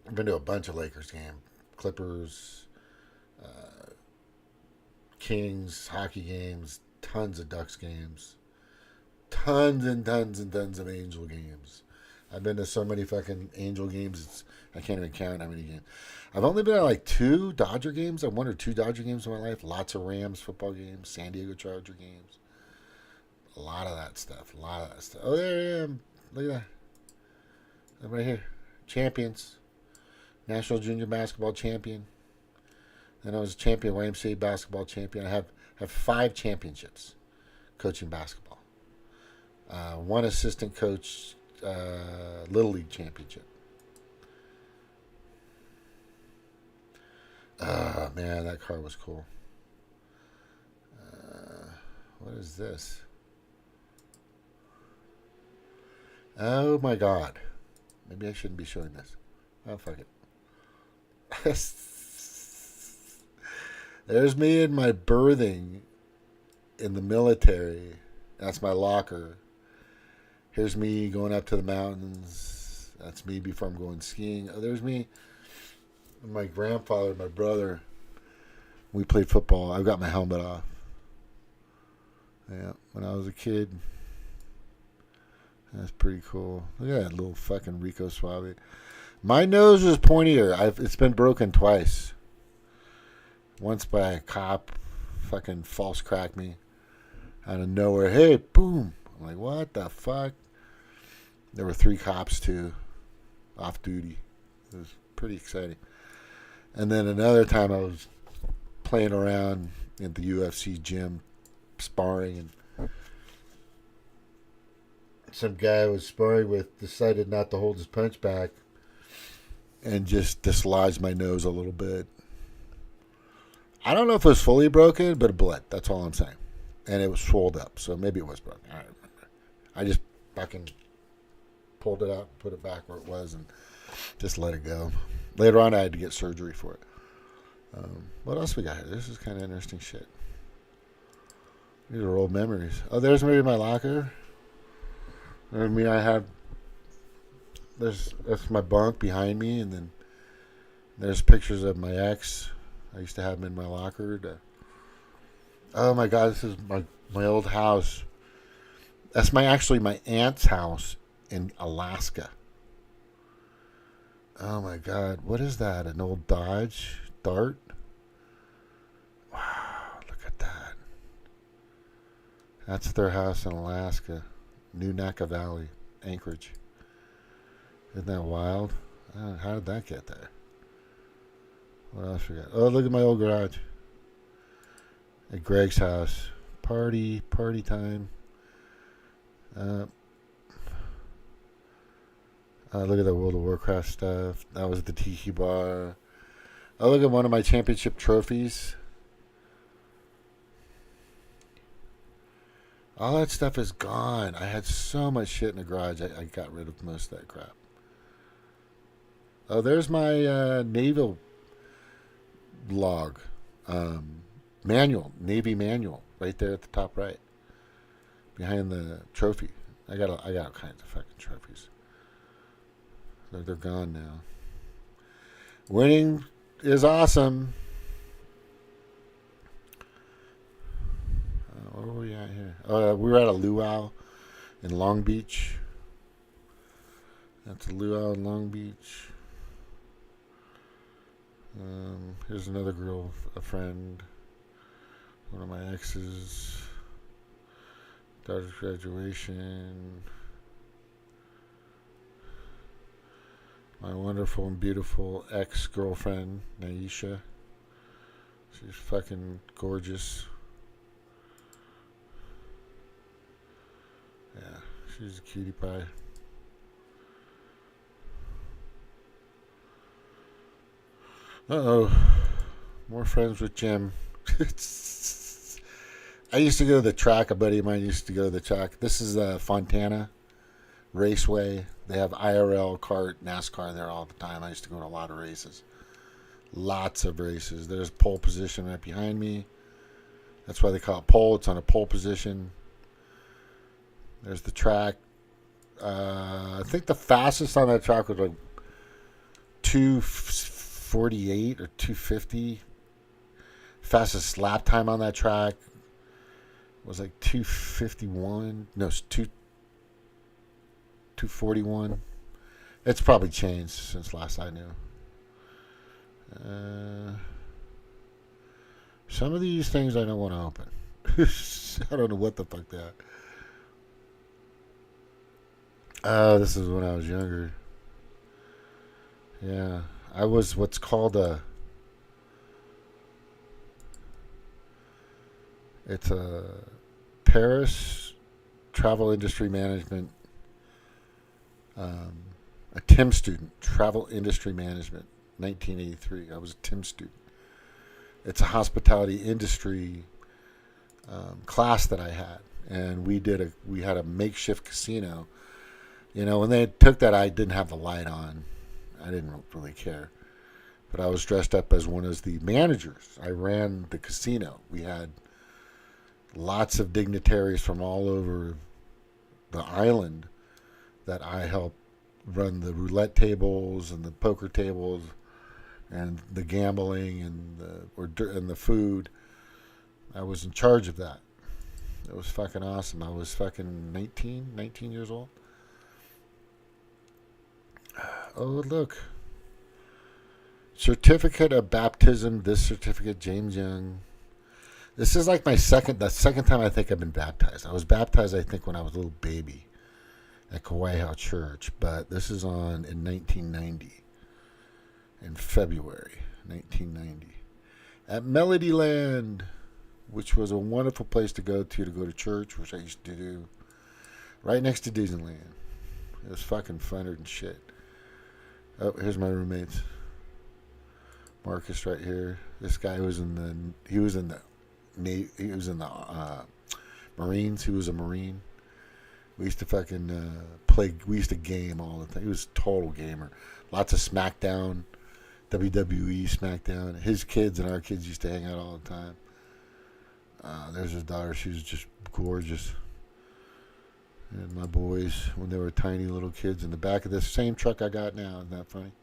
I've been to a bunch of Lakers games. Clippers, Kings, hockey games, tons of Ducks games. Tons and tons and tons of Angel games. I've been to so many fucking Angel games, I can't even count how many games. I've only been to like 2 Dodger games. I've 1 or 2 Dodger games in my life. Lots of Rams football games, San Diego Charger games. A lot of that stuff. Oh, there I am. Look at that. I'm right here. Champions. National Junior Basketball Champion. Then I was a champion, YMCA Basketball Champion. I have 5 championships coaching basketball. 1 assistant coach, Little League Championship. Man, that car was cool. What is this? Oh my God. Maybe I shouldn't be showing this. Oh, fuck it. There's me in my birthing in the military. That's my locker. Here's me going up to the mountains. That's me before I'm going skiing. Oh, there's me. My grandfather, my brother, we played football. I've got my helmet off. Yeah, when I was a kid. That's pretty cool. Look at that little fucking Rico Suave. My nose is pointier. It's been broken twice. Once by a cop, fucking false cracked me out of nowhere. Hey, boom. I'm like, what the fuck? There were 3 cops too, off duty. It was pretty exciting. And then another time I was playing around at the UFC gym, sparring, and some guy I was sparring with decided not to hold his punch back and just dislodged my nose a little bit. I don't know if it was fully broken, but it bled. That's all I'm saying. And it was swelled up, so maybe it was broken. I don't remember. I just fucking pulled it out, put it back where it was, and just let it go. Later on, I had to get surgery for it. What else we got here? This is kind of interesting shit. These are old memories. Oh, there's maybe my locker. There's me. That's my bunk behind me, and then there's pictures of my ex. I used to have them in my locker. Oh my God, this is my old house. That's actually my aunt's house in Alaska. Oh my God, what is that? An old Dodge Dart? Wow, look at that. That's their house in Alaska, New Naka Valley, Anchorage. Isn't that wild? How did that get there? What else we got? Oh, look at my old garage. At Greg's house. Party time. Look at the World of Warcraft stuff. That was the tiki bar. Oh, look at one of my championship trophies. All that stuff is gone. I had so much shit in the garage. I got rid of most of that crap. Oh, there's my naval log. Manual. Navy manual. Right there at the top right. Behind the trophy. I got all kinds of fucking trophies. They're gone now. Winning is awesome. Where were we at here? Oh, we were at a luau in Long Beach. That's a luau in Long Beach. Here's another girl, a friend. One of my exes. Daughter's graduation. My wonderful and beautiful ex-girlfriend, Naisha. She's fucking gorgeous. Yeah, she's a cutie pie. Uh-oh. More friends with Jim. I used to go to the track. A buddy of mine used to go to the track. This is Fontana Raceway. They have IRL, kart, NASCAR there all the time. I used to go to a lot of races. Lots of races. There's pole position right behind me. That's why they call it pole. It's on a pole position. There's the track. I think the fastest on that track was like 2:48 or 2:50. Fastest lap time on that track was like 2:51. No, it's 2:41. It's probably changed since last I knew. Some of these things I don't want to open. I don't know what the fuck that. This is when I was younger. Yeah, I was what's called it's a Paris travel industry management, a TIM student, travel industry management, 1983. I was a TIM student. It's a hospitality industry class that I had, and we had a makeshift casino. You know, when they took that, I didn't have the light on. I didn't really care. But I was dressed up as one of the managers. I ran the casino. We had lots of dignitaries from all over the island that I helped run the roulette tables and the poker tables and the gambling and the food. I was in charge of that. It was fucking awesome. I was fucking 19 years old. Oh, look. Certificate of baptism. This certificate, James Young. This is like the second time I think I've been baptized. I was baptized, I think, when I was a little baby at Kauai Church, but this is in 1990. In February 1990. At Melodyland, which was a wonderful place to go to church, which I used to do. Right next to Disneyland. It was fucking funner than shit. Oh, here's my roommates. Marcus right here. This guy was in the Marines. He was a Marine. We used to fucking play. We used to game all the time. He was a total gamer. Lots of SmackDown, WWE SmackDown. His kids and our kids used to hang out all the time. There's his daughter. She was just gorgeous. And my boys, when they were tiny little kids, in the back of this same truck I got now. Isn't that funny?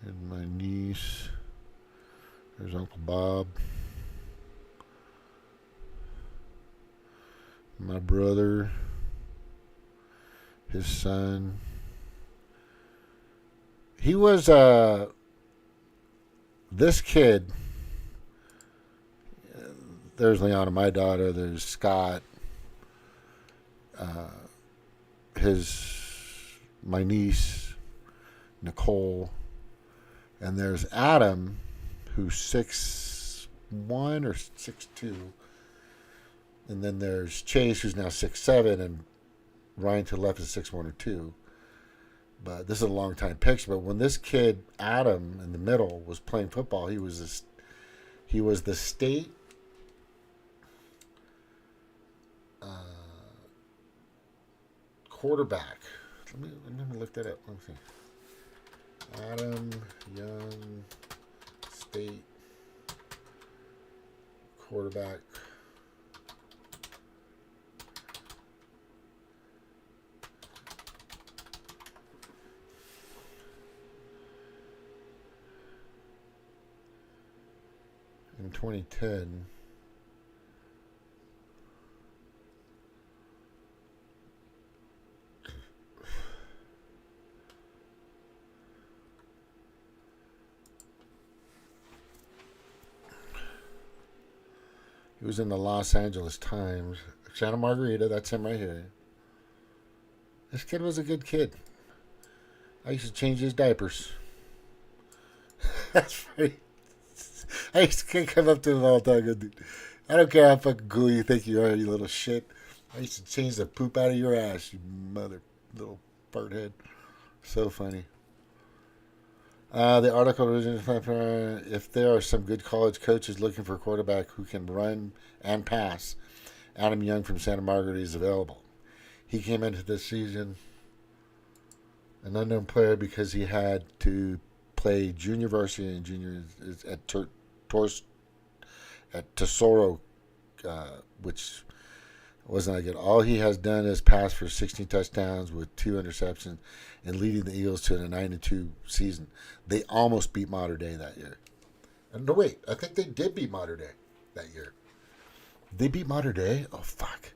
And my niece. There's Uncle Bob. My brother. his son. He was this kid. There's Liana, my daughter. There's Scott. My niece, Nicole, and there's Adam, who's 6'1" or 6'2", and then there's Chase, who's now 6'7", and Ryan to the left is 6'1" or 2". But this is a long time picture. But when this kid Adam in the middle was playing football, he was the state quarterback. Let me look that up. Let me see. Adam Young, state quarterback. In 2010. He was in the Los Angeles Times. Santa Margarita, that's him right here. This kid was a good kid. I used to change his diapers. That's right. I used to come up to him all the time. Go, dude, I don't care how fucking cool you think you are, you little shit. I used to change the poop out of your ass, you mother little fart head. So funny. The article originally, if there are some good college coaches looking for a quarterback who can run and pass, Adam Young from Santa Margarita is available. He came into this season an unknown player because he had to play junior varsity and junior at Tesoro, which wasn't that good. All he has done is pass for 16 touchdowns with 2 interceptions and leading the Eagles to a 9-2 season. They almost beat Mater Dei that year. No, wait. I think they did beat Mater Dei that year. They beat Mater Dei? Oh, fuck.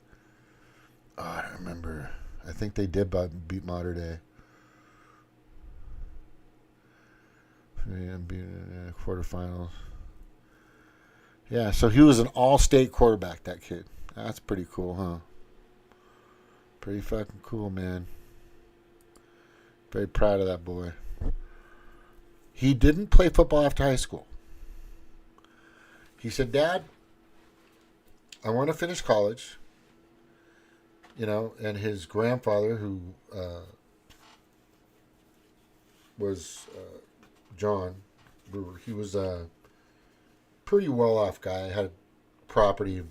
Oh, I don't remember. I think they did beat Mater Dei. Quarterfinals. Yeah, so he was an all-state quarterback, that kid. That's pretty cool, huh? Pretty fucking cool, man. Very proud of that boy. He didn't play football after high school. He said, Dad, I want to finish college. You know, and his grandfather, who was John Brewer, he was a pretty well-off guy, had property.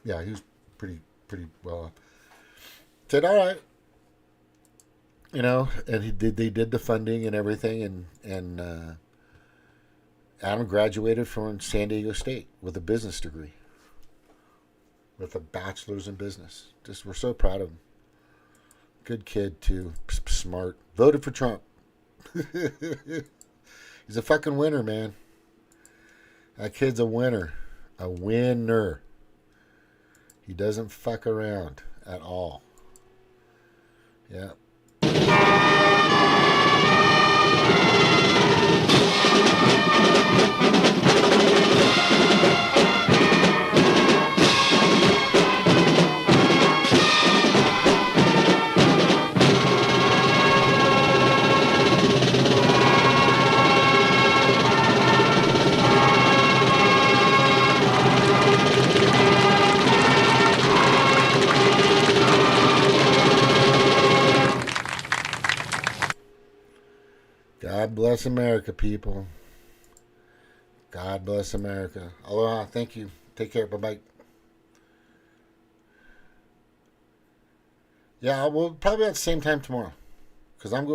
Yeah, he was pretty well off. Said, all right. You know, and they did the funding and everything, and Adam graduated from San Diego State with a business degree, with a bachelor's in business. Just, we're so proud of him. Good kid, too. Smart. Voted for Trump. He's a fucking winner, man. That kid's a winner. A winner. He doesn't fuck around at all. Yeah. God bless America, people. God bless America. Aloha. Thank you. Take care. Bye-bye. Yeah, we'll probably at the same time tomorrow. Because I'm going